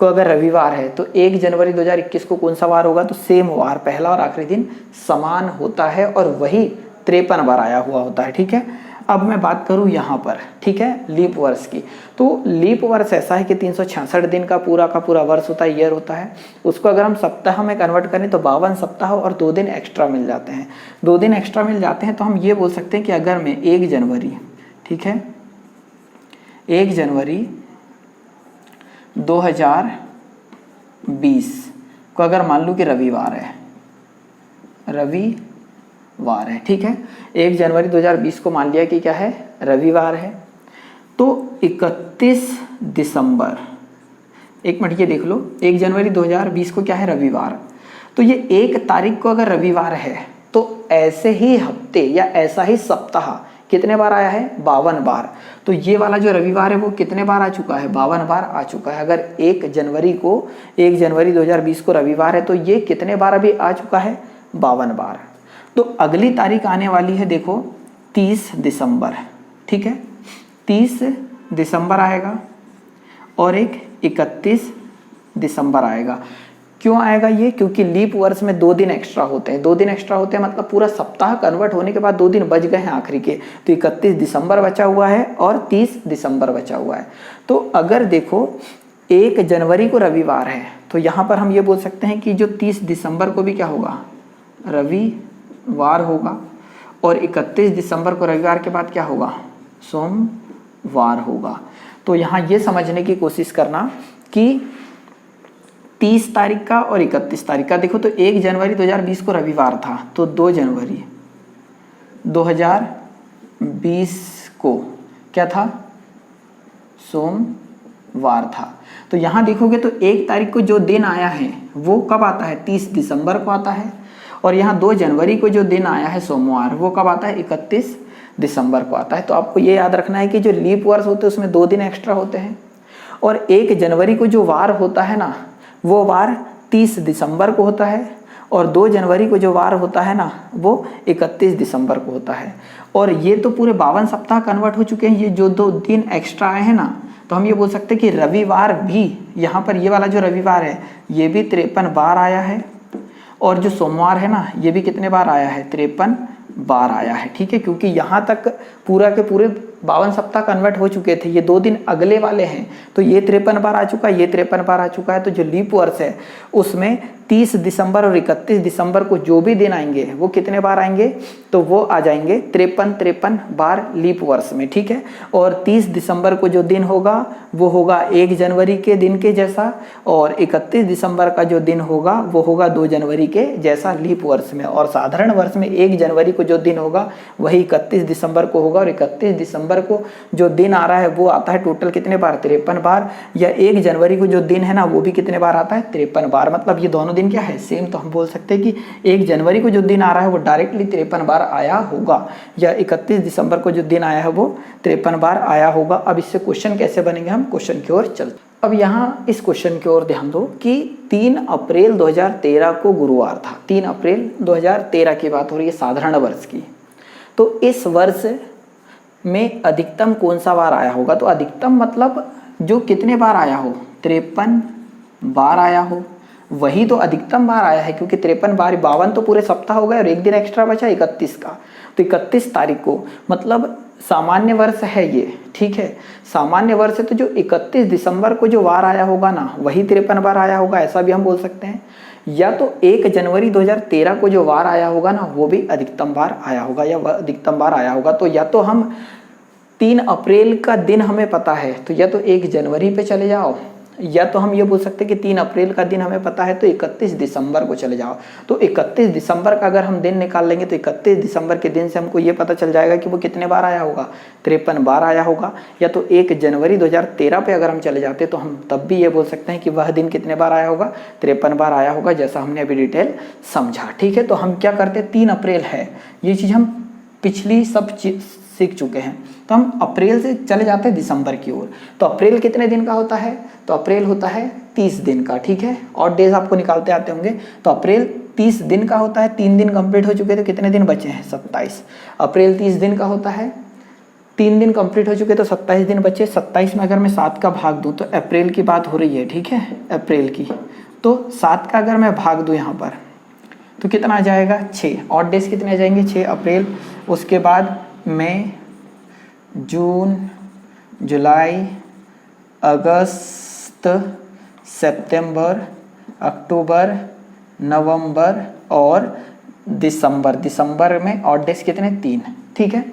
को अगर रविवार है, तो 1 जनवरी 2021 को कौन सा वार होगा, तो सेम वार, पहला और आखिरी दिन समान होता है और वही 53 बार आया हुआ होता है, ठीक है। अब मैं बात करूं यहाँ पर, ठीक है, लीप वर्ष की। तो लीप वर्ष ऐसा है कि 366 दिन का पूरा वर्ष होता है, ईयर होता है। उसको अगर हम सप्ताह में कन्वर्ट करें तो 52 सप्ताह और 2 दिन एक्स्ट्रा मिल जाते हैं, 2 दिन एक्स्ट्रा मिल जाते हैं। तो हम ये बोल सकते हैं कि अगर मैं 1 जनवरी, ठीक है, 1 जनवरी 2020 को अगर मान लूँ कि रविवार है, ठीक है, 1 जनवरी 2020 को मान लिया कि क्या है, रविवार है, तो 31 दिसंबर, एक मिनट ये देख लो, 1 जनवरी 2020 को क्या है, रविवार, तो ये 1 तारीख को अगर रविवार है तो ऐसे ही हफ्ते या ऐसा ही सप्ताह कितने बार आया है, 52 बार। तो ये वाला जो रविवार है वो कितने बार आ चुका है, 52 बार आ चुका है। अगर 1 जनवरी 2020 को रविवार है तो ये कितने बार अभी आ चुका है, 52 बार। तो अगली तारीख आने वाली है देखो 30 दिसंबर, ठीक है, 30 दिसंबर आएगा और एक 31 दिसंबर आएगा। क्यों आएगा ये, क्योंकि लीप वर्ष में 2 दिन एक्स्ट्रा होते हैं, 2 दिन एक्स्ट्रा होते हैं, मतलब पूरा सप्ताह कन्वर्ट होने के बाद 2 दिन बच गए हैं आखिरी के। तो 31 दिसंबर बचा हुआ है और 30 दिसंबर बचा हुआ है। तो अगर देखो 1 जनवरी को रविवार है तो यहाँ पर हम ये बोल सकते हैं कि जो 30 दिसंबर को भी क्या होगा, रविवार होगा, और 31 दिसंबर को रविवार के बाद क्या होगा, सोमवार होगा। तो यहाँ ये समझने की कोशिश करना कि 30 तारीख का और 31 तारीख का, देखो तो 1 जनवरी 2020 को रविवार था, तो 2 जनवरी 2020 को क्या था, सोमवार था। तो यहाँ देखोगे तो 1 तारीख को जो दिन आया है वो कब आता है, 30 दिसंबर को आता है, और यहाँ 2 जनवरी को जो दिन आया है सोमवार, वो कब आता है, 31 दिसंबर को आता है। तो आपको ये याद रखना है कि जो लीप वर्ष होते हैं उसमें 2 दिन एक्स्ट्रा होते हैं, और 1 जनवरी को जो वार होता है ना, वो वार 30 दिसंबर को होता है, और 2 जनवरी को जो वार होता है ना, वो 31 दिसंबर को होता है। और ये तो पूरे 52 सप्ताह कन्वर्ट हो चुके हैं। ये जो 2 दिन एक्स्ट्रा आए हैं ना, तो हम ये बोल सकते हैं कि रविवार भी, यहाँ पर ये वाला जो रविवार है ये भी 53 बार आया है, और जो सोमवार है ना ये भी कितने बार आया है, 53 बार आया है। ठीक है, क्योंकि यहाँ तक पूरा के पूरे 52 सप्ताह कन्वर्ट हो चुके थे, ये 2 दिन अगले वाले हैं, तो ये 53 बार आ चुका है, ये 53 बार आ चुका है। तो जो लीप वर्ष है उसमें 30 दिसंबर और 31 दिसंबर को जो भी दिन आएंगे वो कितने बार आएंगे, तो वो आ जाएंगे 53 बार लीप वर्ष में। ठीक है, और 30 दिसंबर को जो दिन होगा वो होगा 1 जनवरी के दिन के जैसा, और 31 दिसंबर का जो दिन होगा वो होगा 2 जनवरी के जैसा लीप वर्ष में। और साधारण वर्ष में 1 जनवरी को जो दिन होगा वही 31 दिसंबर को होगा, और 31 दिसंबर को जो दिन आ रहा है वो आता है टोटल कितने बार, 53 बार। या 1 जनवरी को जो दिन है ना वो भी कितने बार आता है, 53 बार। मतलब ये दोनों दिन क्या है, सेम। तो हम बोल सकते हैं कि 1 जनवरी को जो दिन आ रहा है वो डायरेक्टली 53 बार आया होगा, या 31 दिसंबर को जो दिन आया है वो 53 बार आया होगा। अब इससे क्वेश्चन कैसे बनेंगे, हम क्वेश्चन की ओर चलते। अब यहाँ इस क्वेश्चन की ओर ध्यान दो कि 3 अप्रैल 2013 को गुरुवार था। 3 अप्रैल 2013 की बात हो रही है, साधारण वर्ष की। तो इस वर्ष में अधिकतम कौन सा बार आया होगा, तो अधिकतम मतलब जो कितने बार आया हो, 53 बार आया हो, वही तो अधिकतम बार आया है। क्योंकि 53 बार, 52 तो पूरे सप्ताह हो गए और एक दिन एक्स्ट्रा बचा 31 का, तो 31 तारीख को, मतलब सामान्य वर्ष है ये। ठीक है, सामान्य वर्ष है, तो जो 31 दिसंबर को जो वार आया होगा ना वही 53 बार आया होगा, ऐसा भी हम बोल सकते हैं। या तो 1 जनवरी 2013 को जो वार आया होगा ना वो भी अधिकतम बार आया होगा, या वह अधिकतम बार आया होगा। तो या तो हम 3 अप्रैल का दिन हमें पता है, तो या तो 1 जनवरी पे चले जाओ, या तो हम ये बोल सकते हैं कि 3 अप्रैल का दिन हमें पता है तो 31 दिसंबर को चले जाओ। तो 31 दिसंबर का अगर हम दिन निकाल लेंगे तो 31 दिसंबर के दिन से हमको ये पता चल जाएगा कि वो कितने बार आया होगा, 53 बार आया होगा। या तो 1 जनवरी 2013 पे अगर हम चले जाते तो हम तब भी ये बोल सकते हैं कि वह दिन कितने बार आया होगा, 53 बार आया होगा, जैसा हमने अभी डिटेल समझा। ठीक है, तो हम क्या करते हैं, 3 अप्रैल है, ये चीज़ हम पिछली सब सीख चुके हैं, तो हम अप्रैल से चले जाते हैं दिसंबर की ओर। तो अप्रैल कितने दिन का होता है, तो अप्रैल होता है 30 दिन का। ठीक है, और डेज आपको निकालते आते होंगे, तो अप्रैल 30 दिन का होता है। 3 दिन कंप्लीट हो चुके, तो कितने दिन बचे हैं, 27। अप्रैल 30 दिन का होता है, 3 दिन कंप्लीट हो चुके तो 27 दिन बचे। 27 में अगर मैं 7 का भाग दूं, तो अप्रैल की बात हो रही है, ठीक है, अप्रैल की, तो 7 का अगर मैं भाग दूं यहाँ पर तो कितना आ जाएगा, 6। और डेज कितने आ जाएंगे, 6 अप्रैल, उसके बाद मई, जून, जुलाई, अगस्त, सितंबर, अक्टूबर, नवंबर और दिसंबर। दिसंबर में ऑड डेज कितने, 3। ठीक है,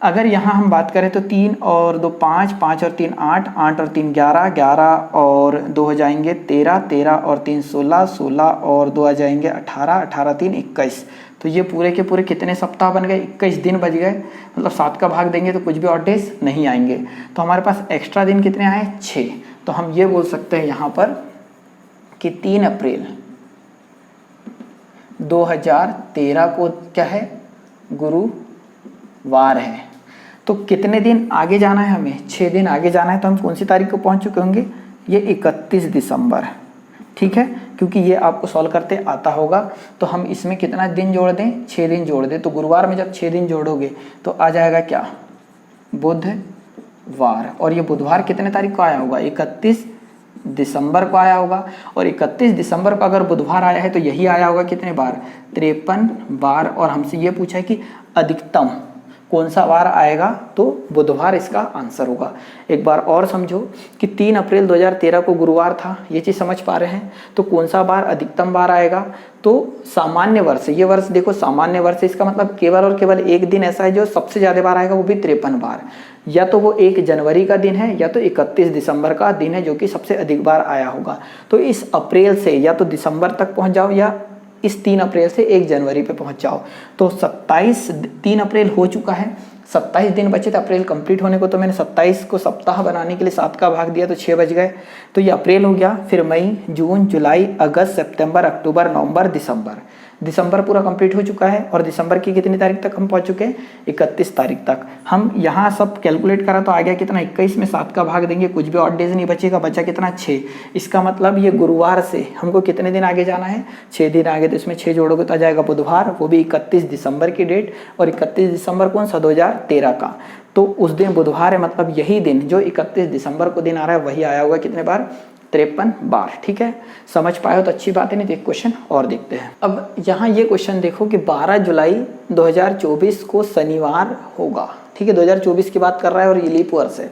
अगर यहाँ हम बात करें तो 3 और 2 5, 5 और 3 8, 8 और 3 11, 11 और 2 हो जाएंगे 13, 13 और 3 16, 16 और 2 आ जाएंगे 18, 18 3 21। तो ये पूरे के पूरे कितने सप्ताह बन गए, 21 दिन बच गए। मतलब 7 का भाग देंगे तो कुछ भी ऑड डेज नहीं आएंगे। तो हमारे पास एक्स्ट्रा दिन कितने आए, 6। तो हम ये बोल सकते हैं यहाँ पर कि 3 अप्रैल 2013 को क्या है, गुरुवार है। तो कितने दिन आगे जाना है हमें, 6 दिन आगे जाना है। तो हम कौन सी तारीख को पहुंच चुके होंगे, ये 31 दिसंबर। ठीक है, क्योंकि ये आपको सॉल्व करते आता होगा। तो हम इसमें कितना दिन जोड़ दें, 6 दिन जोड़ दें। तो गुरुवार में जब 6 दिन जोड़ोगे तो आ जाएगा क्या, बुधवार। और ये बुधवार कितने तारीख को आया होगा, 31 दिसंबर को आया होगा। और 31 दिसंबर को अगर बुधवार आया है तो यही आया होगा कितने बार, 53 बार। और हमसे ये पूछा है कि अधिकतम, कौन सा वार आएगा, तो बुधवार इसका आंसर होगा। एक बार और समझो कि 3 अप्रैल 2013 को गुरुवार था, ये चीज़ समझ पा रहे हैं। तो कौन सा बार अधिकतम बार आएगा, तो सामान्य वर्ष, ये वर्ष देखो सामान्य वर्ष, इसका मतलब केवल और केवल एक दिन ऐसा है जो सबसे ज़्यादा बार आएगा, वो भी 53 बार। या तो वो 1 जनवरी का दिन है या तो 31 दिसंबर का दिन है जो कि सबसे अधिक बार आया होगा। तो इस अप्रैल से या तो दिसंबर तक पहुँच जाओ या इस 3 अप्रैल से 1 जनवरी पे पहुंच जाओ। तो 3 अप्रैल हो चुका है, 27 दिन बचे थे अप्रैल कंप्लीट होने को। तो मैंने 27 को सप्ताह बनाने के लिए 7 का भाग दिया तो 6 बज गए। तो ये अप्रैल हो गया, फिर मई, जून, जुलाई, अगस्त, सितंबर, अक्टूबर, नवंबर, दिसंबर। दिसंबर पूरा कंप्लीट हो चुका है और दिसंबर की कितनी तारीख तक हम पहुंच चुके हैं, 31 तारीख तक। हम यहाँ सब कैलकुलेट करा तो आ गया कितना, 21 में 7 का भाग देंगे, कुछ भी ऑड डेज नहीं बचेगा, बचा कितना, 6। इसका मतलब ये गुरुवार से हमको कितने दिन आगे जाना है, 6 दिन आगे। तो इसमें 6 जोड़ोगे तो आ जाएगा बुधवार, वो भी 31 दिसंबर की डेट। और 31 दिसंबर कौन सा, 2013 का। तो उस दिन बुधवार है, मतलब यही दिन जो 31 दिसंबर को दिन आ रहा है वही आया होगा कितने बार, 53 बार। ठीक है, समझ पाए हो तो अच्छी बात है। नहीं तो एक क्वेश्चन और देखते हैं। अब यहाँ ये क्वेश्चन देखो कि 12 जुलाई 2024 को शनिवार होगा। ठीक है, 2024 की बात कर रहा है और ये लीप वर्ष है।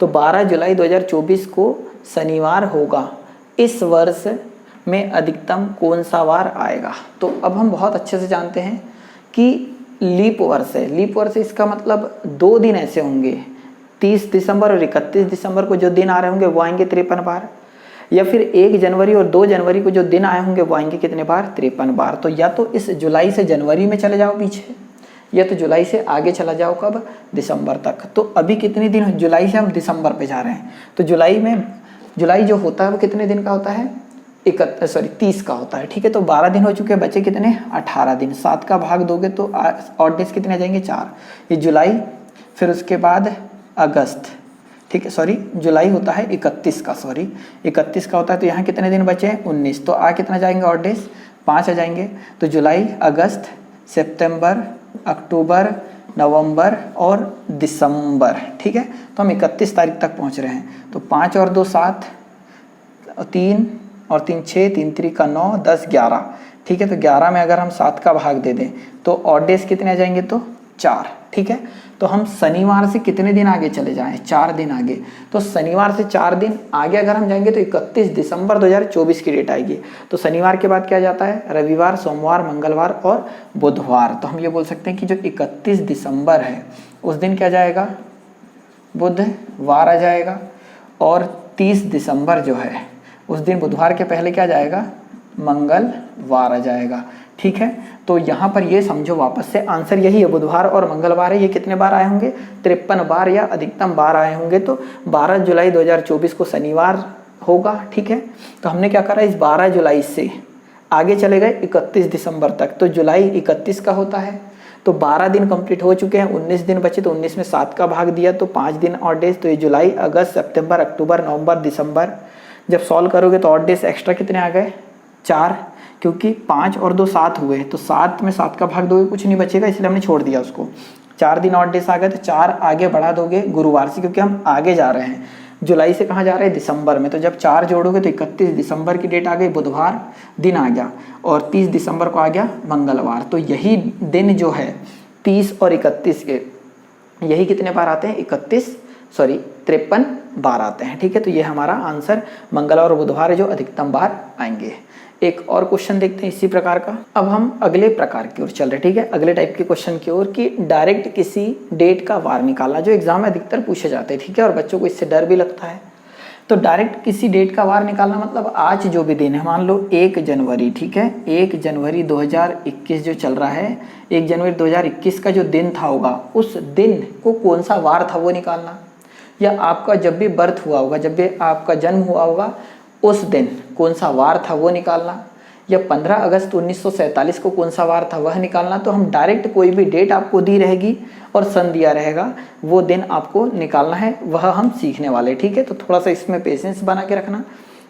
तो 12 जुलाई 2024 को शनिवार होगा। इस वर्ष में अधिकतम कौन सा वार आएगा। तो अब हम बहुत अच्छे से जानते हैं कि लीप वर्ष है। लीप वर्ष इसका मतलब 2 दिन ऐसे होंगे, 30 दिसंबर और 31 दिसंबर को जो दिन आ रहे होंगे वो आएंगे 53 बार। या फिर 1 जनवरी और 2 जनवरी को जो दिन आए होंगे वो आएंगे कितने बार, 53 बार। तो या तो इस जुलाई से जनवरी में चले जाओ पीछे, या तो जुलाई से आगे चला जाओ कब, दिसंबर तक। तो अभी कितने दिन, जुलाई से हम दिसंबर पे जा रहे हैं। तो जुलाई जो होता है वो कितने दिन का होता है, 30 का होता है। ठीक है, तो 12 दिन हो चुके हैं, बचे कितने, 18 दिन। 7 का भाग दोगे तो ऑड डेज कितने आ जाएंगे, 4। ये जुलाई, फिर उसके बाद अगस्त। ठीक है, सॉरी जुलाई होता है 31 का, 31 का होता है। तो यहाँ कितने दिन बचे हैं, 19। तो कितना जाएंगे ऑड डेज, 5 आ जाएंगे। तो जुलाई, अगस्त, सितंबर, अक्टूबर, नवंबर और दिसंबर। ठीक है, तो हम 31 तारीख तक पहुँच रहे हैं। तो 5 और 2 7, 3 और 3 6, 3 3 का 9, 10 11। ठीक है, तो 11 में अगर हम 7 का भाग दे दें तो ऑड डेज कितने आ जाएंगे, तो 4। ठीक है, तो हम शनिवार से कितने दिन आगे चले जाएं, 4 दिन आगे। तो शनिवार से 4 दिन आगे अगर हम जाएंगे तो 31 दिसंबर 2024 की डेट आएगी। तो शनिवार के बाद क्या जाता है, रविवार, सोमवार, मंगलवार और बुधवार। तो हम ये बोल सकते हैं कि जो 31 दिसंबर है उस दिन क्या जाएगा, बुधवार आ जाएगा। और 30 दिसंबर जो है उस दिन बुधवार के पहले क्या जाएगा, मंगलवार आ जाएगा। ठीक है, तो यहाँ पर ये समझो वापस से आंसर यही है, बुधवार और मंगलवार है। ये कितने बार आए होंगे, 53 बार या अधिकतम बार आए होंगे। तो 12 जुलाई 2024 को शनिवार होगा। ठीक है, तो हमने क्या करा, इस 12 जुलाई से आगे चले गए 31 दिसंबर तक। तो जुलाई 31 का होता है, तो 12 दिन कंप्लीट हो चुके हैं, 19 दिन बचे। तो 19 में 7 का भाग दिया तो 5 दिन ऑड डेज। तो ये जुलाई, अगस्त, सितंबर, अक्टूबर, नवंबर, दिसंबर। जब सॉल्व करोगे तो ऑड डेज एक्स्ट्रा कितने आ गए, 4, क्योंकि 5 और 2 7 हुए। तो 7 में 7 का भाग दोगे कुछ नहीं बचेगा, इसलिए हमने छोड़ दिया उसको। 4 दिन ऑड डेज आ गए, तो 4 आगे बढ़ा दोगे गुरुवार से, क्योंकि हम आगे जा रहे हैं। जुलाई से कहाँ जा रहे हैं, दिसंबर में। तो जब 4 जोड़ोगे तो 31 दिसंबर की डेट आ गई, बुधवार दिन आ गया। और 30 दिसंबर को आ गया मंगलवार। तो यही दिन जो है 30 और 31 के, यही कितने बार आते हैं, 53 बार आते हैं। ठीक है, तो ये हमारा आंसर मंगलवार और बुधवार है जो अधिकतम बार आएंगे। एक और क्वेश्चन देखते हैं इसी प्रकार का। अब हम अगले प्रकार की ओर चल रहे हैं। ठीक है, अगले टाइप के क्वेश्चन की ओर, कि डायरेक्ट किसी डेट का वार निकालना, जो एग्जाम में अधिकतर पूछे जाते हैं। ठीक है, और बच्चों को इससे डर भी लगता है। तो डायरेक्ट किसी डेट का वार निकालना मतलब आज जो भी दिन है, मान लो 1 जनवरी। ठीक है, 1 जनवरी 2021 जो चल रहा है, 1 जनवरी 2021 का जो दिन था होगा, उस दिन को कौन सा वार था वो निकालना। या आपका जब भी बर्थ हुआ होगा, जब भी आपका जन्म हुआ होगा, उस दिन कौन सा वार था वो निकालना। या 15 अगस्त 1947 को कौन सा वार था वह निकालना। तो हम डायरेक्ट कोई भी डेट आपको दी रहेगी और सन दिया रहेगा, वो दिन आपको निकालना है, वह हम सीखने वाले। ठीक है, तो थोड़ा सा इसमें पेशेंस बना के रखना।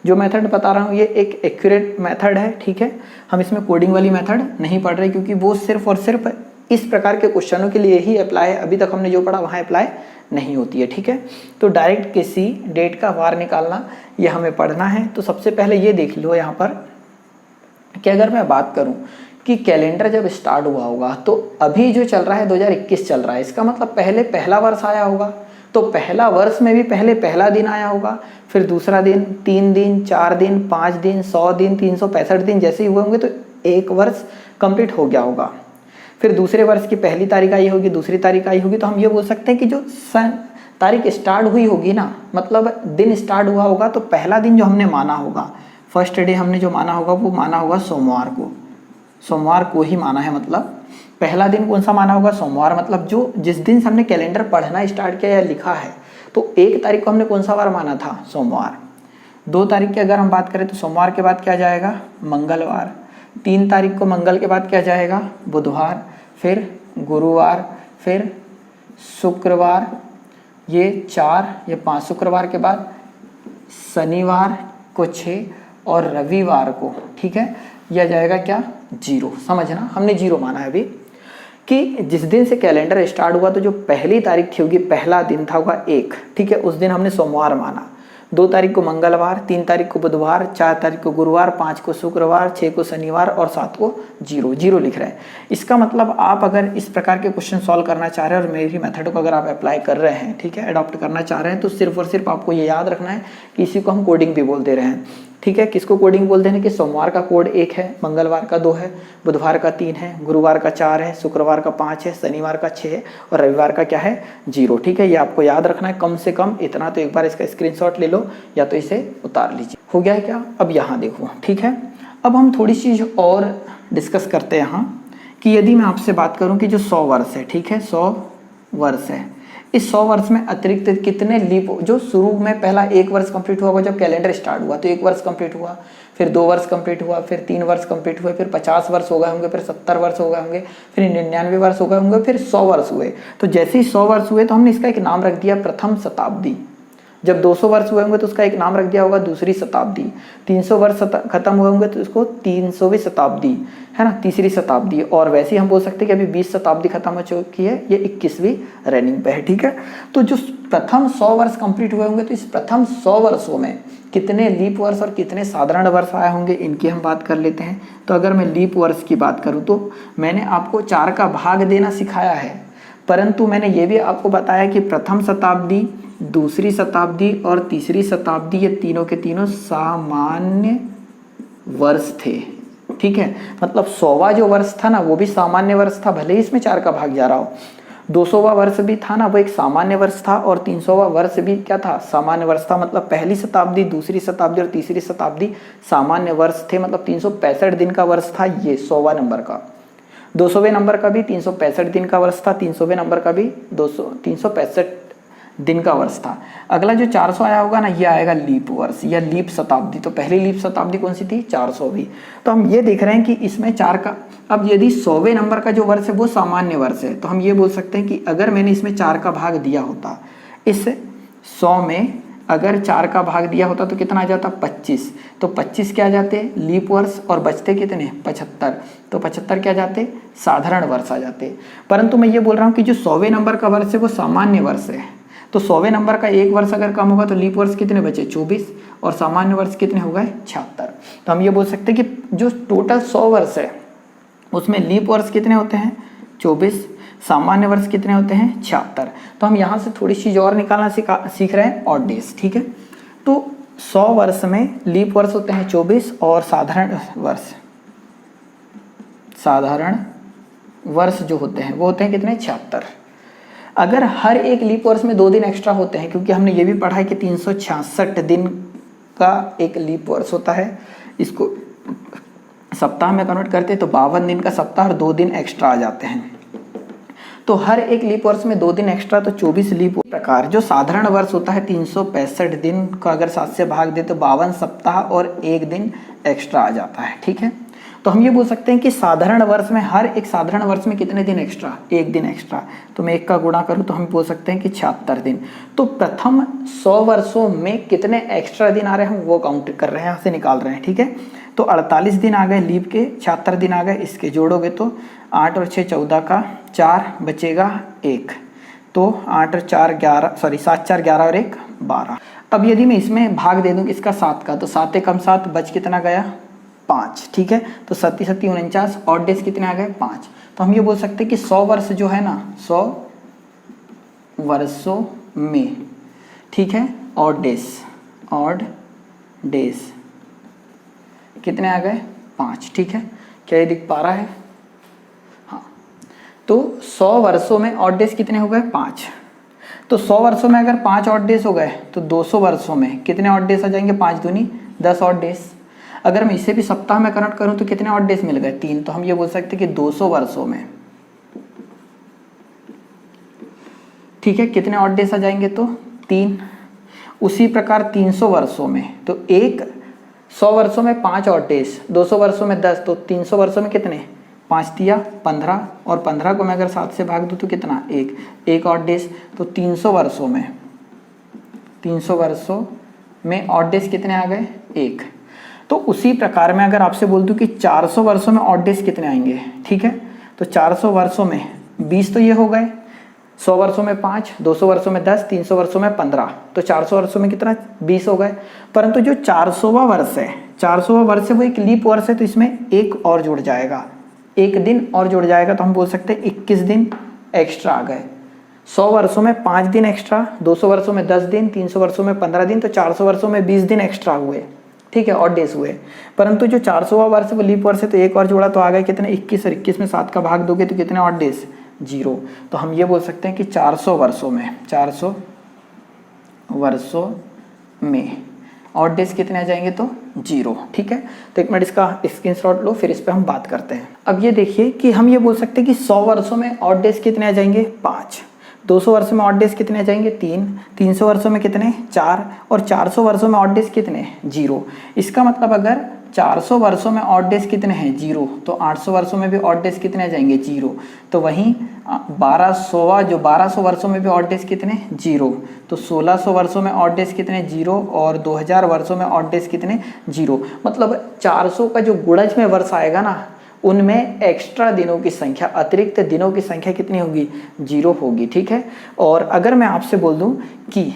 जो मेथड बता रहा हूँ ये एक एक्यूरेट मेथड है। ठीक है, हम इसमें कोडिंग वाली मेथड नहीं पढ़ रहे, क्योंकि वो सिर्फ और सिर्फ इस प्रकार के क्वेश्चनों के लिए ही अप्लाई है। अभी तक हमने जो पढ़ा वहाँ अप्लाई नहीं होती है। ठीक है, तो डायरेक्ट किसी डेट का वार निकालना ये हमें पढ़ना है। तो सबसे पहले ये देख लो यहाँ पर कि अगर मैं बात करूँ कि कैलेंडर जब स्टार्ट हुआ होगा तो अभी जो चल रहा है 2021 चल रहा है, इसका मतलब पहले पहला वर्ष आया होगा, तो पहला वर्ष में भी पहले पहला दिन आया होगा, फिर दूसरा दिन, 3 दिन, 4 दिन, 5 दिन, 100 दिन, 365 दिन जैसे ही हुए होंगे तो एक वर्ष कंप्लीट हो गया होगा। फिर दूसरे वर्ष की पहली तारीख आई होगी, दूसरी तारीख आई होगी, तो हम ये बोल सकते हैं कि जो तारीख स्टार्ट हुई होगी ना, मतलब दिन स्टार्ट हुआ होगा, तो पहला दिन जो हमने माना होगा, फर्स्ट डे हमने जो माना होगा वो माना होगा सोमवार को, सोमवार को ही माना है। मतलब पहला दिन कौन सा माना होगा? सोमवार। मतलब जो जिस दिन से हमने कैलेंडर पढ़ना स्टार्ट किया या लिखा है, तो 1 तारीख को हमने कौन सा वार माना था? सोमवार। 2 तारीख की अगर हम बात करें तो सोमवार के बाद क्या जाएगा? मंगलवार। 3 तारीख को मंगल के बाद क्या जाएगा? बुधवार, फिर गुरुवार, फिर शुक्रवार, ये 4, ये 5 शुक्रवार के बाद शनिवार को 6 और रविवार को, ठीक है, यह जाएगा क्या? 0। समझना, हमने 0 माना है अभी कि जिस दिन से कैलेंडर स्टार्ट हुआ तो जो पहली तारीख थी होगी, पहला दिन था होगा 1, ठीक है, उस दिन हमने सोमवार माना। 2 तारीख को मंगलवार, 3 तारीख को बुधवार, 4 तारीख को गुरुवार, 5 को शुक्रवार, 6 को शनिवार और 7 को 0 लिख रहे हैं। इसका मतलब आप अगर इस प्रकार के क्वेश्चन सॉल्व करना चाह रहे हैं और मेरी मेथड को अगर आप अप्लाई कर रहे हैं, ठीक है, अडॉप्ट करना चाह रहे हैं, तो सिर्फ और सिर्फ आपको ये याद रखना है कि इसी को हम कोडिंग भी बोल दे रहे हैं, ठीक है। किसको कोडिंग बोलते हैं कि सोमवार का कोड 1 है, मंगलवार का 2 है, बुधवार का 3 है, गुरुवार का 4 है, शुक्रवार का 5 है, शनिवार का 6 है और रविवार का क्या है? 0, ठीक है। ये आपको याद रखना है, कम से कम इतना तो एक बार इसका स्क्रीनशॉट ले लो या तो इसे उतार लीजिए। हो गया है क्या? अब यहाँ देखो, ठीक है। अब हम थोड़ी चीज़ और डिस्कस करते हैं यहाँ कि यदि मैं आपसे बात करूँ कि जो 100 वर्ष है, ठीक है, 100 वर्ष है, इस 100 वर्ष में अतिरिक्त कितने लीप, जो शुरू में पहला 1 वर्ष कंप्लीट हुआ होगा जब कैलेंडर स्टार्ट हुआ, तो 1 वर्ष कंप्लीट हुआ, फिर 2 वर्ष कंप्लीट हुआ, फिर 3 वर्ष कंप्लीट हुए, फिर 50 वर्ष हो गए होंगे, फिर 70 वर्ष हो गए होंगे, फिर 99 वर्ष हो गए होंगे, फिर 100 वर्ष हुए। तो जैसे ही 100 वर्ष हुए तो हमने इसका एक नाम रख दिया प्रथम शताब्दी। जब 200 वर्ष हुए होंगे तो उसका एक नाम रख दिया होगा दूसरी शताब्दी। 300 वर्ष खत्म हुए होंगे तो उसको 300वीं शताब्दी, है ना, तीसरी शताब्दी। और वैसे ही हम बोल सकते हैं कि अभी 20 शताब्दी खत्म हो चुकी है, ये 21वीं रनिंग पे है, ठीक है। तो जो प्रथम 100 वर्ष कंप्लीट हुए होंगे तो इस प्रथम 100 वर्षों में कितने लीप वर्ष और कितने साधारण वर्ष आए होंगे, इनकी हम बात कर लेते हैं। तो अगर मैं लीप वर्ष की बात करूँ तो मैंने आपको 4 का भाग देना सिखाया है, परंतु मैंने ये भी आपको बताया कि प्रथम शताब्दी, दूसरी शताब्दी और तीसरी शताब्दी, ये तीनों के तीनों सामान्य वर्ष थे, ठीक है। मतलब 100वां जो वर्ष था ना वो भी सामान्य वर्ष था, भले ही इसमें 4 का भाग जा रहा हो। 200वां वर्ष भी था ना, वो एक सामान्य वर्ष था, और 300वां वर्ष भी क्या था? सामान्य वर्ष था। मतलब पहली शताब्दी, दूसरी शताब्दी और तीसरी शताब्दी सामान्य वर्ष थे। मतलब 365 दिन का वर्ष था ये 100वां नंबर का। 200वें नंबर का भी 365 दिन का वर्ष था, 300वें नंबर का भी 365 दिन का वर्ष था। अगला जो 400 आया होगा ना, ये आएगा लीप वर्ष या लीप शताब्दी। तो पहली लीप शताब्दी कौन सी थी? 400वीं। तो हम ये देख रहे हैं कि इसमें 4 का, अब यदि 100वें नंबर का जो वर्ष है वो सामान्य वर्ष है, तो हम ये बोल सकते हैं कि अगर मैंने इसमें 4 का भाग दिया होता, इस 100 में अगर 4 का भाग दिया होता तो कितना आ जाता? 25। तो 25 क्या जाते? लीप वर्ष, और बचते कितने? 75। तो 75 क्या जाते? साधारण वर्ष आ जाते। परंतु मैं ये बोल रहा हूँ कि जो 100वें नंबर का वर्ष है वो सामान्य वर्ष है, तो 100वें नंबर का 1 वर्ष अगर कम होगा तो लीप वर्ष कितने बचे? 24, और सामान्य वर्ष कितने हो गए? 76। तो हम ये बोल सकते हैं कि जो टोटल 100 वर्ष है उसमें लीप वर्ष कितने होते हैं? 24, सामान्य वर्ष कितने होते हैं? 76। तो हम यहाँ से थोड़ी चीज़ और निकालना सीख रहे हैं, ऑड डेज, ठीक है। तो 100 वर्ष में लीप वर्ष होते हैं 24 और साधारण वर्ष जो होते हैं वो होते हैं कितने? 76। अगर हर एक लीप वर्ष में 2 दिन एक्स्ट्रा होते हैं, क्योंकि हमने ये भी पढ़ा है कि 366 दिन का एक लीप वर्ष होता है, इसको सप्ताह में कन्वर्ट करते हैं तो 52 दिन का सप्ताह और 2 दिन एक्स्ट्रा आ जाते हैं। तो हर एक लीप वर्ष में 2 दिन एक्स्ट्रा, तो 24 लीप प्रकार। जो साधारण वर्ष होता है 365 दिन का अगर 7 से भाग दे तो 52 सप्ताह और 1 दिन एक्स्ट्रा आ जाता है, ठीक है। तो हम ये बोल सकते हैं कि साधारण वर्ष में, हर एक साधारण वर्ष में कितने दिन एक्स्ट्रा? 1 दिन एक्स्ट्रा। तो मैं 1 का गुणा करूँ तो हम बोल सकते हैं कि 76 दिन। तो प्रथम 100 वर्षों में कितने एक्स्ट्रा दिन आ रहे हैं हम वो काउंट कर रहे हैं, यहाँ से निकाल रहे हैं, ठीक है। तो 48 दिन आ गए लीप के, 76 दिन आ गए इसके, जोड़ोगे तो 8 और 6 14 का 4 बचेगा 1, तो 8 और 4 11, सॉरी 7 4 11 और 1 12। अब यदि मैं इसमें भाग दे दूँ इसका 7 का, तो 7 कम 7 बच कितना गया? 5, ठीक है। तो 37 37 49 ऑड डेज कितने आ गए 5। तो हम ये बोल सकते हैं कि 100 वर्ष जो है ना 100 वर्षों में, ठीक है, ऑड डेज कितने आ गए 5, ठीक है। क्या ये दिख पा रहा है? हाँ। तो 100 वर्षों में ऑड डेज कितने हो गए 5। तो 100 वर्षों में अगर 5 ऑड डेज हो गए तो 200 वर्षों में कितने ऑड डेज आ जाएंगे? 5 दूनी 10 ऑड डेज। अगर मैं इसे भी सप्ताह में कन्वर्ट करूं तो कितने ऑड डेज मिल गए? 3। तो हम ये बोल सकते हैं कि 200 वर्षों में, ठीक है, कितने ऑड डेज आ जाएंगे? तो 3। उसी प्रकार 300 वर्षों में, तो 100 वर्षों में 5 ऑड डेज, 200 वर्षों में 10, तो 300 वर्षों में कितने? 5 दिया 15, और 15 को मैं अगर 7 से भाग दूं तो कितना? 1 ऑड डेज। तो 300 वर्षों में ऑड डेज कितने आ गए? 1। तो उसी प्रकार में अगर आपसे बोल दूं कि 400 वर्षों में ऑड डेज कितने आएंगे, ठीक है, तो 400 वर्षों में 20 तो ये हो गए, 100 वर्षों में 5, 200 वर्षों में 10, 300 वर्षों में 15, तो 400 वर्षों में कितना? 20 हो गए। परंतु जो 400वां वर्ष है, 400वां वर्ष है वो एक लीप वर्ष है, तो इसमें एक और जुड़ जाएगा, एक दिन और जुड़ जाएगा। तो हम बोल सकते हैं 21 दिन एक्स्ट्रा आ गए। 100 वर्षों में 5 दिन एक्स्ट्रा, 200 वर्षों में 10 दिन, 300 वर्षों में 15 दिन, तो 400 वर्षों में 20 दिन एक्स्ट्रा हुए, ठीक है, ऑड डेज हुए। परंतु जो 400वां वर्ष वो लीप वर्ष है, तो एक और जोड़ा तो आ गए कितने? 21, और 21 में 7 का भाग दोगे तो कितने ऑड डेज? 0। तो हम ये बोल सकते हैं कि 400 वर्षों में ऑड डेज कितने आ जाएंगे? तो 0, ठीक है। तो एक मिनट इसका स्क्रीनशॉट लो, फिर इस पे हम बात करते हैं। अब ये देखिए कि हम ये बोल सकते हैं कि 100 वर्षों में ऑड डेज कितने आ जाएंगे? 5। 200 वर्षों में ऑड डेज कितने आ जाएंगे? 3। 300 वर्षों में कितने? 4। और 400 वर्षों में ऑड डेज कितने? 0। इसका मतलब अगर 400 वर्षों में ऑड डेज कितने हैं? 0। तो 800 वर्षों में भी ऑड डेज कितने आ जाएंगे? 0। तो वहीं 1200 वर्षों में भी ऑड डेज कितने? 0। तो 1600 वर्षों में ऑड डेज कितने? 0। और 2000 वर्षों में ऑड डेज कितने? 0। मतलब 400 का जो गुणज में वर्ष आएगा ना, उनमें एक्स्ट्रा दिनों की संख्या, अतिरिक्त दिनों की संख्या कितनी होगी? 0 होगी, ठीक है। और अगर मैं आपसे बोल दूं कि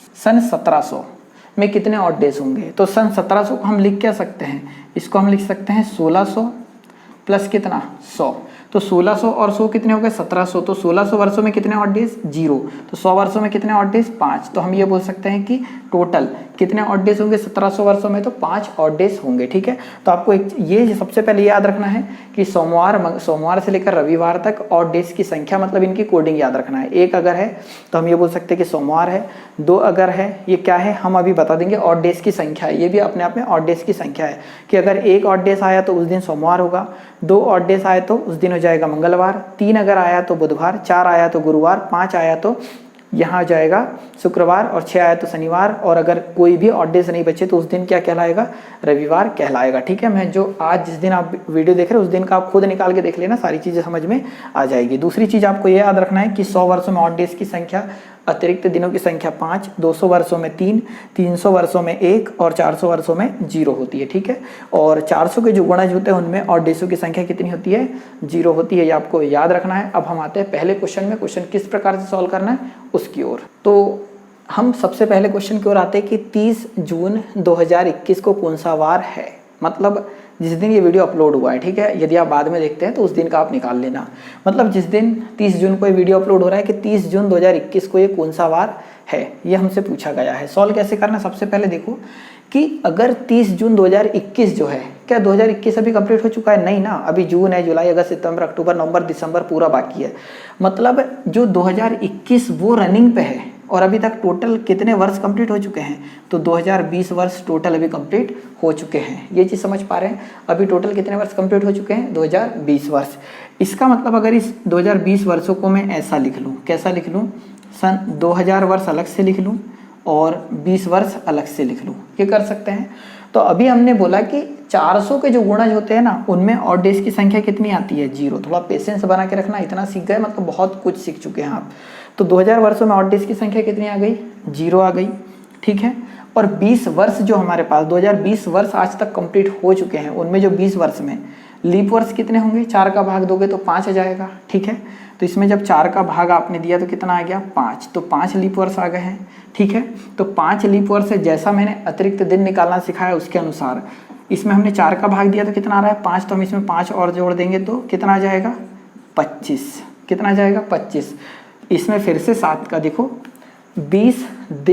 1700 में कितने ऑड डेज होंगे, तो सन 1700 को हम लिख क्या सकते हैं? इसको हम लिख सकते हैं 1600 प्लस कितना? 100। तो 1600 और 100 कितने हो गए? 1700। तो 1600 वर्षों में कितने ऑड डेज? 0। तो 100 वर्षों में कितने ऑड डेज? 5। तो हम ये बोल सकते हैं कि टोटल कितने ऑड डेज होंगे 1700 वर्षों में? तो 5 ऑड डेज होंगे, ठीक है। तो आपको एक ये सबसे पहले याद रखना है कि सोमवार से लेकर रविवार तक ऑड डेज की संख्या, मतलब इनकी कोडिंग याद रखना है। 1 अगर है तो हम ये बोल सकते हैं कि सोमवार है। 2 अगर है, ये क्या है हम अभी बता देंगे, ऑड डेज की संख्या है। ये भी अपने आप में ऑड डेज की संख्या है कि अगर 1 ऑड डेज आया तो उस दिन सोमवार होगा, 2 ऑड डेज आए तो उस दिन हो जाएगा मंगलवार, 3 अगर आया तो बुधवार, 4 आया तो गुरुवार, 5 आया तो यहाँ आ जाएगा शुक्रवार, और 6 आया तो शनिवार, और अगर कोई भी ऑड डेज नहीं बचे तो उस दिन क्या कहलाएगा? रविवार कहलाएगा, ठीक है। मैं जो आज जिस दिन आप वीडियो देख रहे हैं उस दिन का आप खुद निकाल के देख लेना, सारी चीज़ें समझ में आ जाएगी। दूसरी चीज़ आपको ये याद रखना है कि 100 वर्षों में ऑड डेज की संख्या, अतिरिक्त दिनों की संख्या 5, 200 वर्षों में 3, 300 वर्षों में 1, और 400 वर्षों में 0 होती है, ठीक है। और 400 के जो गुणज होते हैं उनमें ऑड डेजों की संख्या कितनी होती है? 0 होती है, ये आपको याद रखना है। अब हम आते हैं पहले क्वेश्चन में। क्वेश्चन किस प्रकार से सॉल्व करना है उसकी ओर। तो हम सबसे पहले क्वेश्चन की ओर आते हैं कि 30 जून 2021 को कौन सा वार है, मतलब जिस दिन ये वीडियो अपलोड हुआ है, ठीक है। यदि आप बाद में देखते हैं तो उस दिन का आप निकाल लेना, मतलब जिस दिन 30 जून को ये वीडियो अपलोड हो रहा है कि 30 जून 2021 को ये कौन सा वार है, ये हमसे पूछा गया है। सॉल्व कैसे करना? सबसे पहले देखो कि अगर 30 जून 2021 जो है, क्या 2021 अभी कंप्लीट हो चुका है? नहीं ना, अभी जून है, जुलाई, अगस्त, सितंबर, अक्टूबर, नवंबर, दिसंबर पूरा बाकी है। मतलब जो 2021 वो रनिंग पे है, और अभी तक टोटल कितने वर्ष कंप्लीट हो चुके हैं? तो 2020 वर्ष टोटल अभी कंप्लीट हो चुके हैं। ये चीज़ समझ पा रहे हैं? अभी टोटल कितने वर्ष कंप्लीट हो चुके हैं? 2020 वर्ष। इसका मतलब अगर इस 2020 वर्षों को मैं ऐसा लिख लूँ, कैसा लिख लूँ? सन 2000 वर्ष अलग से लिख लूँ और 20 वर्ष अलग से लिख लूँ, ये कर सकते हैं। तो अभी हमने बोला कि 400 के जो गुणज होते हैं ना, उनमें ऑड डेज की संख्या कितनी आती है? 0। थोड़ा पेशेंस बना के रखना, इतना सीख गए मतलब बहुत कुछ सीख चुके हैं आप। तो 2000 वर्षों में ऑड डेज की संख्या कितनी आ गई? 0 आ गई, ठीक है। और 20 वर्ष जो हमारे पास 2020 वर्ष आज तक कंप्लीट हो चुके हैं, उनमें जो 20 वर्ष में लीप वर्ष कितने होंगे? 4 का भाग दोगे तो 5 आ जाएगा, ठीक है। तो इसमें जब 4 का भाग आपने दिया तो कितना आ गया 5, तो 5 लीप वर्ष आ गए हैं। ठीक है, तो 5 लीप वर्ष से जैसा मैंने अतिरिक्त दिन निकालना सिखाया उसके अनुसार इसमें हमने 4 का भाग दिया तो कितना आ रहा है 5, तो हम इसमें 5 और जोड़ देंगे तो कितना आ जाएगा 25। कितना आ जाएगा 25। इसमें फिर से 7 का देखो 20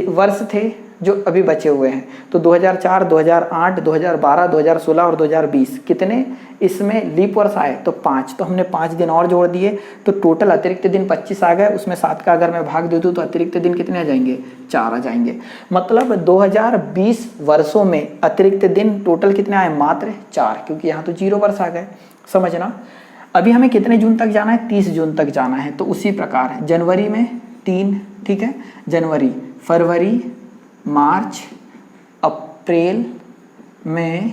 वर्ष थे जो अभी बचे हुए हैं, तो 2004, 2008, 2012, 2016 और 2020 कितने इसमें लीप वर्ष आए तो 5, तो हमने 5 दिन और जोड़ दिए तो टोटल अतिरिक्त दिन 25 आ गए। उसमें 7 का अगर मैं भाग दे दूँ तो अतिरिक्त दिन कितने आ जाएंगे 4 आ जाएंगे। मतलब 2020 वर्षों में अतिरिक्त दिन टोटल कितने आए मात्र 4, क्योंकि यहाँ तो 0 वर्ष आ गए। समझना, अभी हमें कितने जून तक जाना है 30 जून तक जाना है। तो उसी प्रकार जनवरी में 3, ठीक है, जनवरी, फरवरी, मार्च, अप्रैल, मई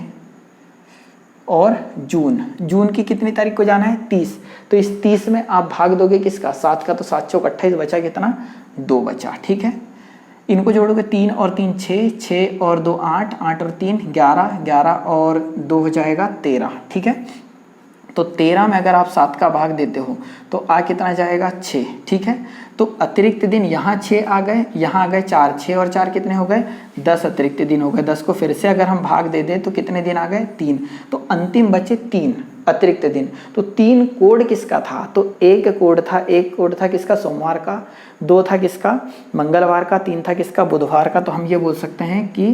और जून की कितनी तारीख को जाना है 30। तो इस 30 में आप भाग दोगे किसका 7 का, तो 7 चौक 28 बचा कितना 2 बचा। ठीक है, इनको जोड़ोगे 3 और 3 6, 6 और 2 8, 8 और 3 11, 11 और 2 हो जाएगा 13। ठीक है, तो 13 में अगर आप 7 का भाग देते हो तो आ कितना जाएगा 6। ठीक है, तो अतिरिक्त दिन यहाँ 6 आ गए, यहाँ आ गए 4, 6 और 4 कितने हो गए 10 अतिरिक्त दिन हो गए। 10 को फिर से अगर हम भाग दे दें तो कितने दिन आ गए 3, तो अंतिम बचे 3 अतिरिक्त दिन। तो 3 कोड किसका था, तो एक कोड था किसका सोमवार का, 2 था किसका मंगलवार का, 3 था किसका बुधवार का। तो हम ये बोल सकते हैं कि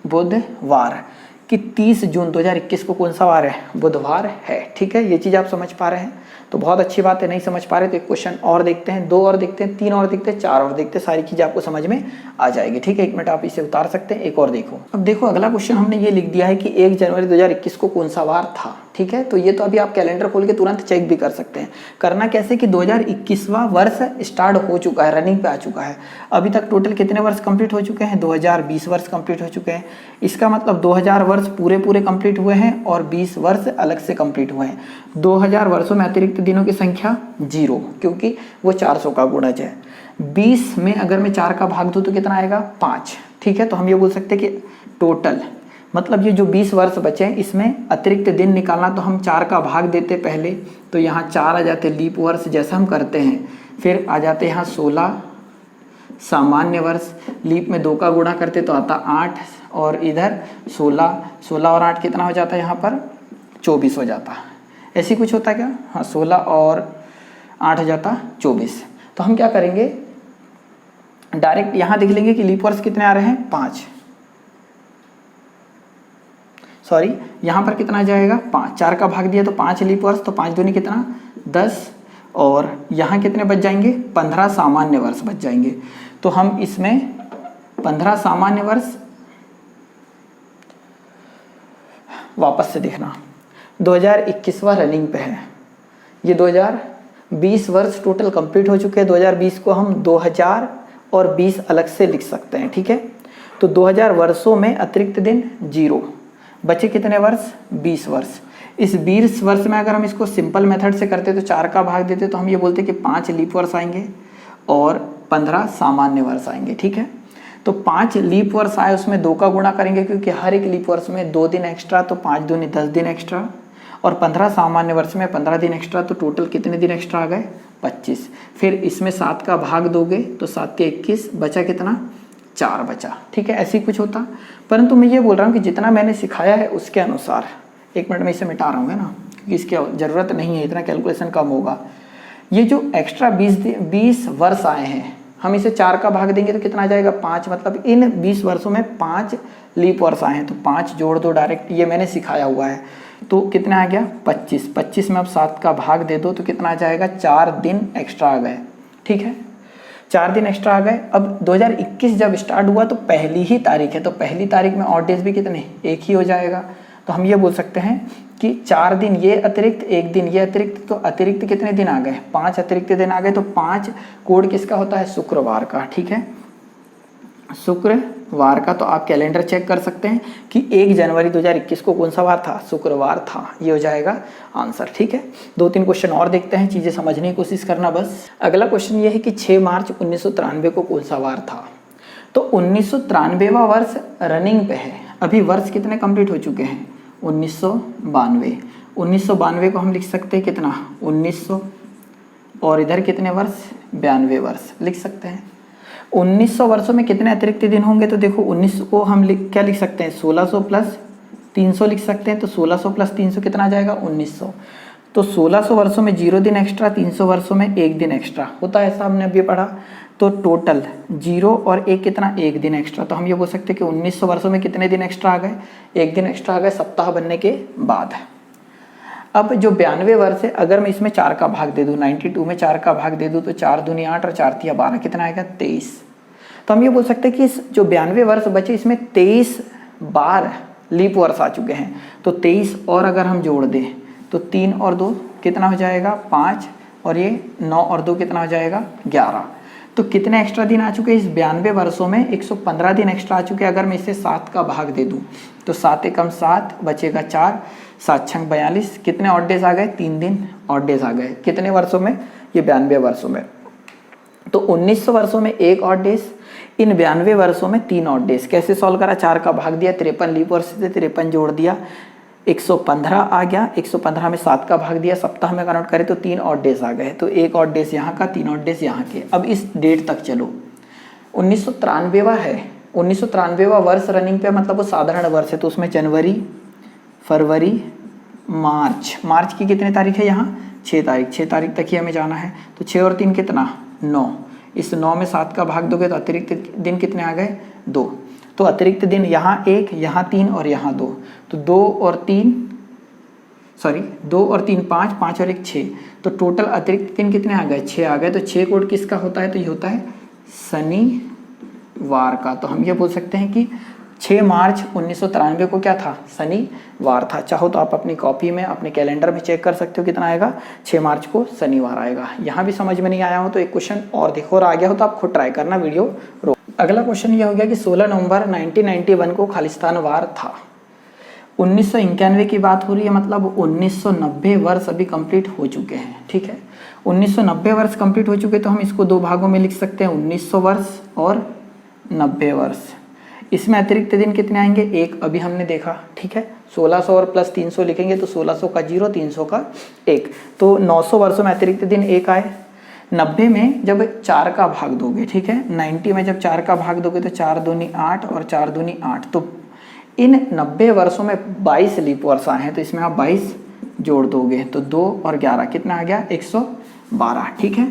बुधवार कि 30 जून 2021 को कौन सा वार है बुधवार है। ठीक है, ये चीज़ आप समझ पा रहे हैं तो बहुत अच्छी बात है। नहीं समझ पा रहे तो एक क्वेश्चन और देखते हैं, 2 और देखते हैं, 3 और देखते हैं, 4 और देखते हैं, सारी चीज़ें आपको समझ में आ जाएगी। ठीक है, 1 मिनट आप इसे उतार सकते हैं, एक और देखो। अब देखो अगला क्वेश्चन हमने ये लिख दिया है कि 1 जनवरी 2021 को कौन सा वार था। ठीक है, तो ये तो अभी आप कैलेंडर खोल के तुरंत चेक भी कर सकते हैं। करना कैसे कि 2021वां वर्ष स्टार्ट हो चुका है, रनिंग पे आ चुका है। अभी तक टोटल कितने वर्ष कंप्लीट हो चुके हैं 2020 वर्ष कंप्लीट हो चुके हैं। इसका मतलब 2000 वर्ष पूरे कंप्लीट हुए हैं और 20 वर्ष अलग से कंप्लीट हुए हैं। 2000 वर्षों में अतिरिक्त दिनों की संख्या 0, क्योंकि वो 400 का गुणज है। 20 में अगर मैं 4 का भाग दूं तो कितना आएगा 5। ठीक है, तो हम ये बोल सकते हैं कि टोटल मतलब ये जो 20 वर्ष बचे हैं इसमें अतिरिक्त दिन निकालना, तो हम 4 का भाग देते पहले, तो यहाँ 4 आ जाते लीप वर्ष जैसा हम करते हैं। फिर आ जाते यहाँ 16 सामान्य वर्ष, लीप में 2 का गुणा करते तो आता 8 और इधर 16 और 8 कितना हो जाता है यहाँ पर 24 हो जाता। ऐसी कुछ होता है क्या, हाँ 16 और 8 हो जाता 24। तो हम क्या करेंगे डायरेक्ट यहाँ देख लेंगे कि लीप वर्ष कितने आ रहे हैं 5, सॉरी यहाँ पर कितना आ जाएगा 5। 4 का भाग दिया तो 5 लीप वर्ष, तो 5 दूनी कितना 10 और यहाँ कितने बच जाएंगे 15 सामान्य वर्ष बच जाएंगे। तो हम इसमें 15 सामान्य वर्ष वापस से देखना 2021वां रनिंग पे है, ये 2020 वर्ष टोटल कंप्लीट हो चुके हैं। 2020 को हम 2020 अलग से लिख सकते हैं। ठीक है, तो 2000 वर्षों में अतिरिक्त दिन 0, बचे कितने वर्ष 20 वर्ष। इस 20 वर्ष में अगर हम इसको सिंपल मेथड से करते तो 4 का भाग देते तो हम ये बोलते कि 5 लीप वर्ष आएंगे और 15 सामान्य वर्ष आएंगे। ठीक है, तो 5 लीप वर्ष आए उसमें 2 का गुणा करेंगे क्योंकि हर एक लीप वर्ष में 2 दिन एक्स्ट्रा, तो 5 दूनी 10 दिन एक्स्ट्रा, और 15 सामान्य वर्ष में 15 दिन एक्स्ट्रा, तो टोटल कितने दिन एक्स्ट्रा आ गए 25। फिर इसमें 7 का भाग दोगे तो 7 के 21 बचा कितना 4 बचा। ठीक है, ऐसी कुछ होता, परंतु मैं ये बोल रहा हूँ कि जितना मैंने सिखाया है उसके अनुसार, 1 मिनट में इसे मिटा रहा हूँ ना क्योंकि इसकी ज़रूरत नहीं है, इतना कैलकुलेशन कम होगा। ये जो एक्स्ट्रा 20 वर्ष आए हैं हम इसे 4 का भाग देंगे तो कितना आ जाएगा 5, मतलब इन 20 वर्षों में 5 लीप वर्ष आए हैं, तो 5 जोड़ दो डायरेक्ट, ये मैंने सिखाया हुआ है। तो कितना आ गया 25, 25 में अब 7 का भाग दे दो तो कितना आ जाएगा 4 दिन एक्स्ट्रा आ गए। ठीक है, 4 दिन एक्स्ट्रा आ गए। अब 2021 जब स्टार्ट हुआ तो पहली ही तारीख है, तो पहली तारीख में और डेज भी कितने एक ही हो जाएगा। तो हम ये बोल सकते हैं कि 4 दिन ये अतिरिक्त, 1 दिन ये अतिरिक्त, तो अतिरिक्त कितने दिन आ गए 5 अतिरिक्त दिन आ गए। तो 5 कोड किसका होता है शुक्रवार का। ठीक है, शुक्रवार का, तो आप कैलेंडर चेक कर सकते हैं कि 1 जनवरी 2021 को कौन सा वार था शुक्रवार था, ये हो जाएगा आंसर। ठीक है, 2-3 क्वेश्चन और देखते हैं, चीज़ें समझने की कोशिश करना बस। अगला क्वेश्चन ये है कि 6 मार्च 1993 को कौन सा वार था। तो 1993वां वर्ष रनिंग पे है, अभी वर्ष कितने कंप्लीट हो चुके हैं 1992। 1992 को हम लिख सकते हैं कितना 1900, और इधर कितने वर्ष, 92 वर्ष लिख सकते हैं। 1900 वर्षों में कितने अतिरिक्त दिन होंगे, तो देखो 19 को हम क्या लिख सकते हैं, 1600 प्लस 300 लिख सकते हैं। तो 1600 प्लस 300 कितना आ जाएगा, 1900। तो 1600 वर्षों में 0 दिन एक्स्ट्रा, 300 वर्षों में 1 दिन एक्स्ट्रा होता है, ऐसा हमने अभी पढ़ा। तो टोटल 0 और 1 कितना, 1 दिन एक्स्ट्रा। तो हम ये बोल सकते हैं कि 1900 वर्षों में कितने दिन एक्स्ट्रा आ गए, 1 दिन एक्स्ट्रा आ गए सप्ताह बनने के बाद। अब जो 92 वर्ष है, अगर मैं इसमें 4 का भाग दे दूँ, 92 में 4 का भाग दे दूँ, तो 4 दूनी 8 और 4 तिया 12 कितना आएगा, 23। तो हम ये बोल सकते हैं कि इस जो 92 वर्ष बचे, इसमें 23 बार लीप वर्ष आ चुके हैं। तो 23 और अगर हम जोड़ दें तो 3 और 2 कितना हो जाएगा, 5, और ये 9 और 2 कितना हो जाएगा, 11। तो कितने एक्स्ट्रा दिन आ चुके हैं इस 92 वर्षों में, 115 दिन एक्स्ट्रा आ चुके हैं। अगर मैं इसे 7 का भाग दे दूं तो 7 एकम 7 बचेगा 4, 7 छंग 42, कितने ऑड डेज आ गए, 3 दिन ऑड डेज आ गए। कितने वर्षों में, ये 92 वर्षों में। तो 1900 वर्षों में 1 ऑड डेज, इन 92 वर्षों में 3 ऑड डेज। कैसे सॉल्व करा, 4 का भाग दिया, 53 लीप वर्ष से 53 जोड़ दिया, 115 आ गया। 115 में 7 का भाग दिया, सप्ताह में कन्वर्ट करें तो 3 ऑड डेज आ गए। तो 1 ऑड डेज यहाँ का, 3 ऑड डेज यहाँ के। अब इस डेट तक चलो, 1993वां है, 1993वां वर्ष रनिंग पे, मतलब वो साधारण वर्ष है। तो उसमें जनवरी, फरवरी, मार्च की कितनी तारीख है यहाँ, 6 तारीख, 6 तारीख तक ही हमें जाना है। तो 6 और 3 कितना, 9। इस 9 में 7 का भाग दोगे तो अतिरिक्त दिन कितने आ गए, 2। तो अतिरिक्त दिन यहाँ 1, यहाँ 3 और यहाँ 2। तो 2 और 3 5, 5 और 1 6। तो टोटल अतिरिक्त दिन कितने आ गए, 6 आ गए। तो 6 कोड किसका होता है, तो ये होता है शनिवार का। तो हम ये बोल सकते हैं कि 6 मार्च 1993 को क्या था, शनिवार था। चाहो तो आप अपनी कॉपी में, अपने कैलेंडर में चेक कर सकते हो कितना आएगा, 6 मार्च को शनिवार आएगा। यहाँ भी समझ में नहीं आया हो तो एक क्वेश्चन और देखो, और आ गया हो तो आप खुद ट्राई करना, वीडियो रोक। अगला क्वेश्चन ये हो गया कि 16 नवंबर 1991 को खालिस्तान वार था। 1991 की बात हो रही है, मतलब 1990 वर्ष अभी कंप्लीट हो चुके हैं, ठीक है। 1990 वर्ष कंप्लीट हो चुके, तो हम इसको 2 भागों में लिख सकते हैं, 1900 वर्ष और 90 वर्ष। इसमें अतिरिक्त दिन कितने आएंगे, 1 अभी हमने देखा, ठीक है। 1600 और प्लस 300 लिखेंगे तो 1600 का 0, 300 का 1, तो 900 वर्षों में अतिरिक्त दिन 1 आए। 90 में जब 4 का भाग दोगे, ठीक है, 90 में जब 4 का भाग दोगे तो 4 दूनी 8 और 4 दूनी 8। तो इन 90 वर्षों में 22 लीप वर्ष आए हैं, तो इसमें आप 22 जोड़ दोगे तो 2 और 11 कितना आ गया, 112, ठीक है।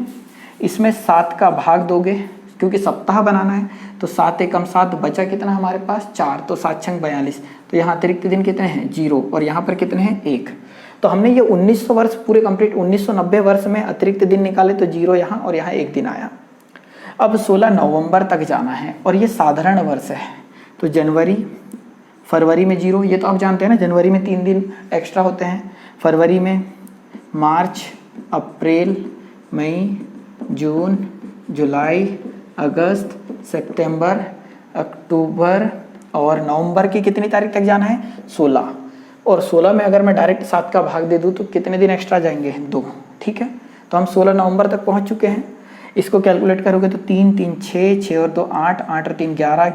इसमें 7 का भाग दोगे, क्योंकि सप्ताह बनाना है, तो 7 एकम 7 बचा कितना हमारे पास, 4। तो 7 छंग 42। तो यहाँ अतिरिक्त दिन कितने हैं, 0, और यहाँ पर कितने हैं, 1। तो हमने ये 1900 वर्ष पूरे कंप्लीट, 1990 वर्ष में अतिरिक्त दिन निकाले तो 0 यहाँ और यहाँ 1 दिन आया। अब 16 नवंबर तक जाना है, और ये साधारण वर्ष है। तो जनवरी, फरवरी में 0, ये तो आप जानते हैं ना, जनवरी में 3 दिन एक्स्ट्रा होते हैं। फरवरी में मार्च, अप्रैल, मई, जून, जुलाई, अगस्त, सितंबर, अक्टूबर और नवंबर की कितनी तारीख तक जाना है, 16। और 16 में अगर मैं डायरेक्ट 7 का भाग दे दूँ तो कितने दिन एक्स्ट्रा जाएंगे, 2, ठीक है। तो हम 16 नवंबर तक पहुंच चुके हैं। इसको कैलकुलेट करोगे तो 3 3 6, 6 और 2 8, 8 और 3 11,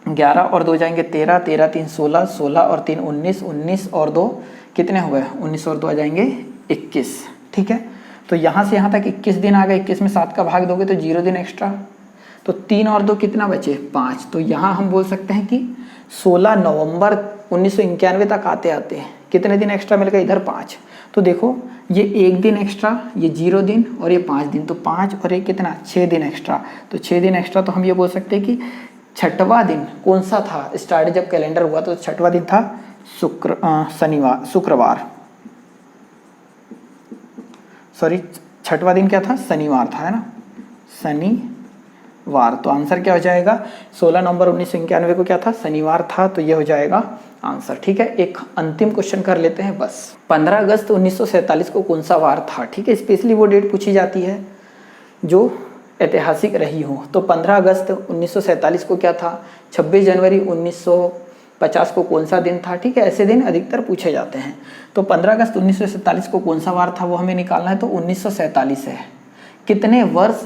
11 और 2 जाएंगे 13, 13 3 16, 16 और 3 19, 19 और 2 कितने हुए, 19 और 2 आ जाएंगे 21, ठीक है। तो यहाँ से यहाँ तक 21 दिन आ गए। 21 में 7 का भाग दोगे तो 0 दिन एक्स्ट्रा, तो 3 और 2 कितना बचे, 5। तो यहाँ हम बोल सकते हैं कि 16 नवंबर 1991 तक आते आते कितने दिन एक्स्ट्रा मिल गए, इधर 5। तो देखो ये 1 दिन एक्स्ट्रा, ये 0 दिन और ये 5 दिन, तो 5 और 1 कितना, 6 दिन एक्स्ट्रा। तो 6 दिन एक्स्ट्रा, तो हम ये बोल सकते हैं कि 6वां दिन कौन सा था, स्टार्ट जब कैलेंडर हुआ तो 6वां दिन था शुक्रवार, सॉरी 6वां दिन क्या था, शनिवार था, है ना, शनिवार। तो आंसर क्या हो जाएगा, 16 नवंबर 1991 को क्या था, शनिवार था। तो ये हो जाएगा आंसर, ठीक है। एक अंतिम क्वेश्चन कर लेते हैं बस। 15 अगस्त 1947 को कौन सा वार था, ठीक है। स्पेशली वो डेट पूछी जाती है जो ऐतिहासिक रही हो। तो 15 अगस्त 1947 को क्या था, 26 जनवरी 1950 को कौन सा दिन था, ठीक है। ऐसे दिन अधिकतर पूछे जाते हैं। तो 15 अगस्त 1947 को कौन सा वार था वो हमें निकालना है। तो 1947 है, कितने वर्ष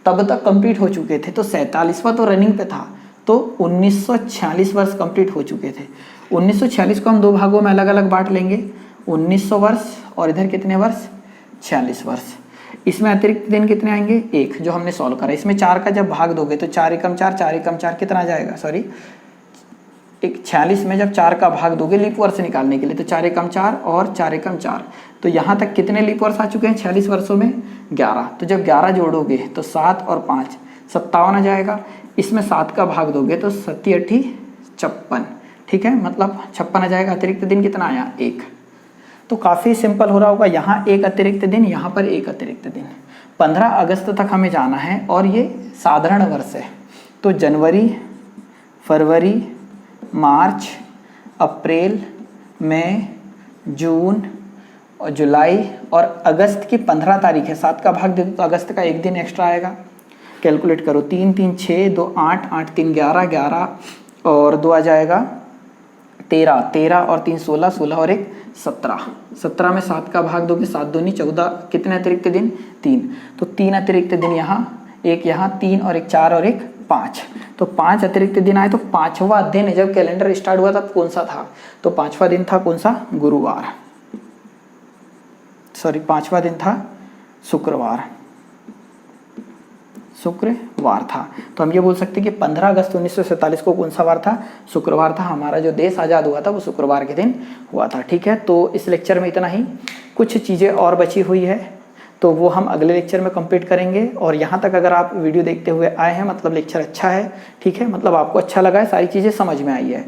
तब तक कंप्लीट हो चुके थे, तो 47वां तो रनिंग पे था, तो 1946 वर्ष कंप्लीट हो चुके थे। 1946 को हम 2 भागों में अलग अलग बांट लेंगे, 1900 वर्ष और इधर कितने वर्ष, 46 वर्ष। इसमें अतिरिक्त दिन कितने आएंगे? 1, जो हमने सॉल्व करा। इसमें 4 का जब भाग दोगे तो 4 एकम 4, 4 एकम 4 कितना जाएगा? सॉरी, 46 में जब 4 का भाग दोगे लीप वर्ष निकालने के लिए तो 4 एकम 4 और 4 एकम 4, तो यहाँ तक कितने लीप वर्ष आ चुके हैं 46 वर्षों में? 11। तो जब 11 जोड़ोगे तो 7 और 5 57 आ जाएगा। इसमें 7 का भाग दोगे तो 7 8 56, ठीक है, मतलब 56 आ जाएगा। अतिरिक्त दिन कितना आया? 1। तो काफ़ी सिंपल हो रहा होगा। यहाँ एक अतिरिक्त दिन, यहाँ पर एक अतिरिक्त दिन। 15 अगस्त तक हमें जाना है और ये साधारण वर्ष है। तो जनवरी, फरवरी, मार्च, अप्रैल, मई, जून और जुलाई और अगस्त की 15 तारीख है। 7 का भाग दे दो तो अगस्त का एक दिन एक्स्ट्रा आएगा। कैलकुलेट करो, 3 3 6, 2 8, 8 3 11, 11 और 2 आ जाएगा 13, 13 और 3 16, 16 और 1 17। 17 में 7 का भाग दोगे 7 दूनी 14, कितने अतिरिक्त दिन? 3। तो 3 अतिरिक्त दिन यहाँ, एक यहाँ, 3 और 1 4 और 1 5। तो 5 अतिरिक्त दिन आए। तो 5वां दिन जब कैलेंडर स्टार्ट हुआ तब कौन सा था? तो 5वां दिन था कौन सा? गुरुवार, सॉरी 5वां दिन था शुक्रवार, शुक्रवार था। तो हम ये बोल सकते हैं कि 15 अगस्त 1947 को कौन सा वार था? शुक्रवार था। हमारा जो देश आज़ाद हुआ था वो शुक्रवार के दिन हुआ था, ठीक है। तो इस लेक्चर में इतना ही। कुछ चीज़ें और बची हुई है तो वो हम अगले लेक्चर में कंप्लीट करेंगे। और यहाँ तक अगर आप वीडियो देखते हुए आए हैं मतलब लेक्चर अच्छा है, ठीक है, मतलब आपको अच्छा लगा है, सारी चीज़ें समझ में आई है,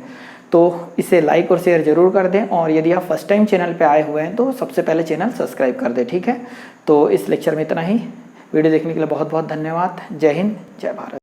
तो इसे लाइक और शेयर जरूर कर दें। और यदि आप फर्स्ट टाइम चैनल पे आए हुए हैं तो सबसे पहले चैनल सब्सक्राइब कर दें, ठीक है। तो इस लेक्चर में इतना ही। वीडियो देखने के लिए बहुत बहुत धन्यवाद। जय हिंद, जय भारत।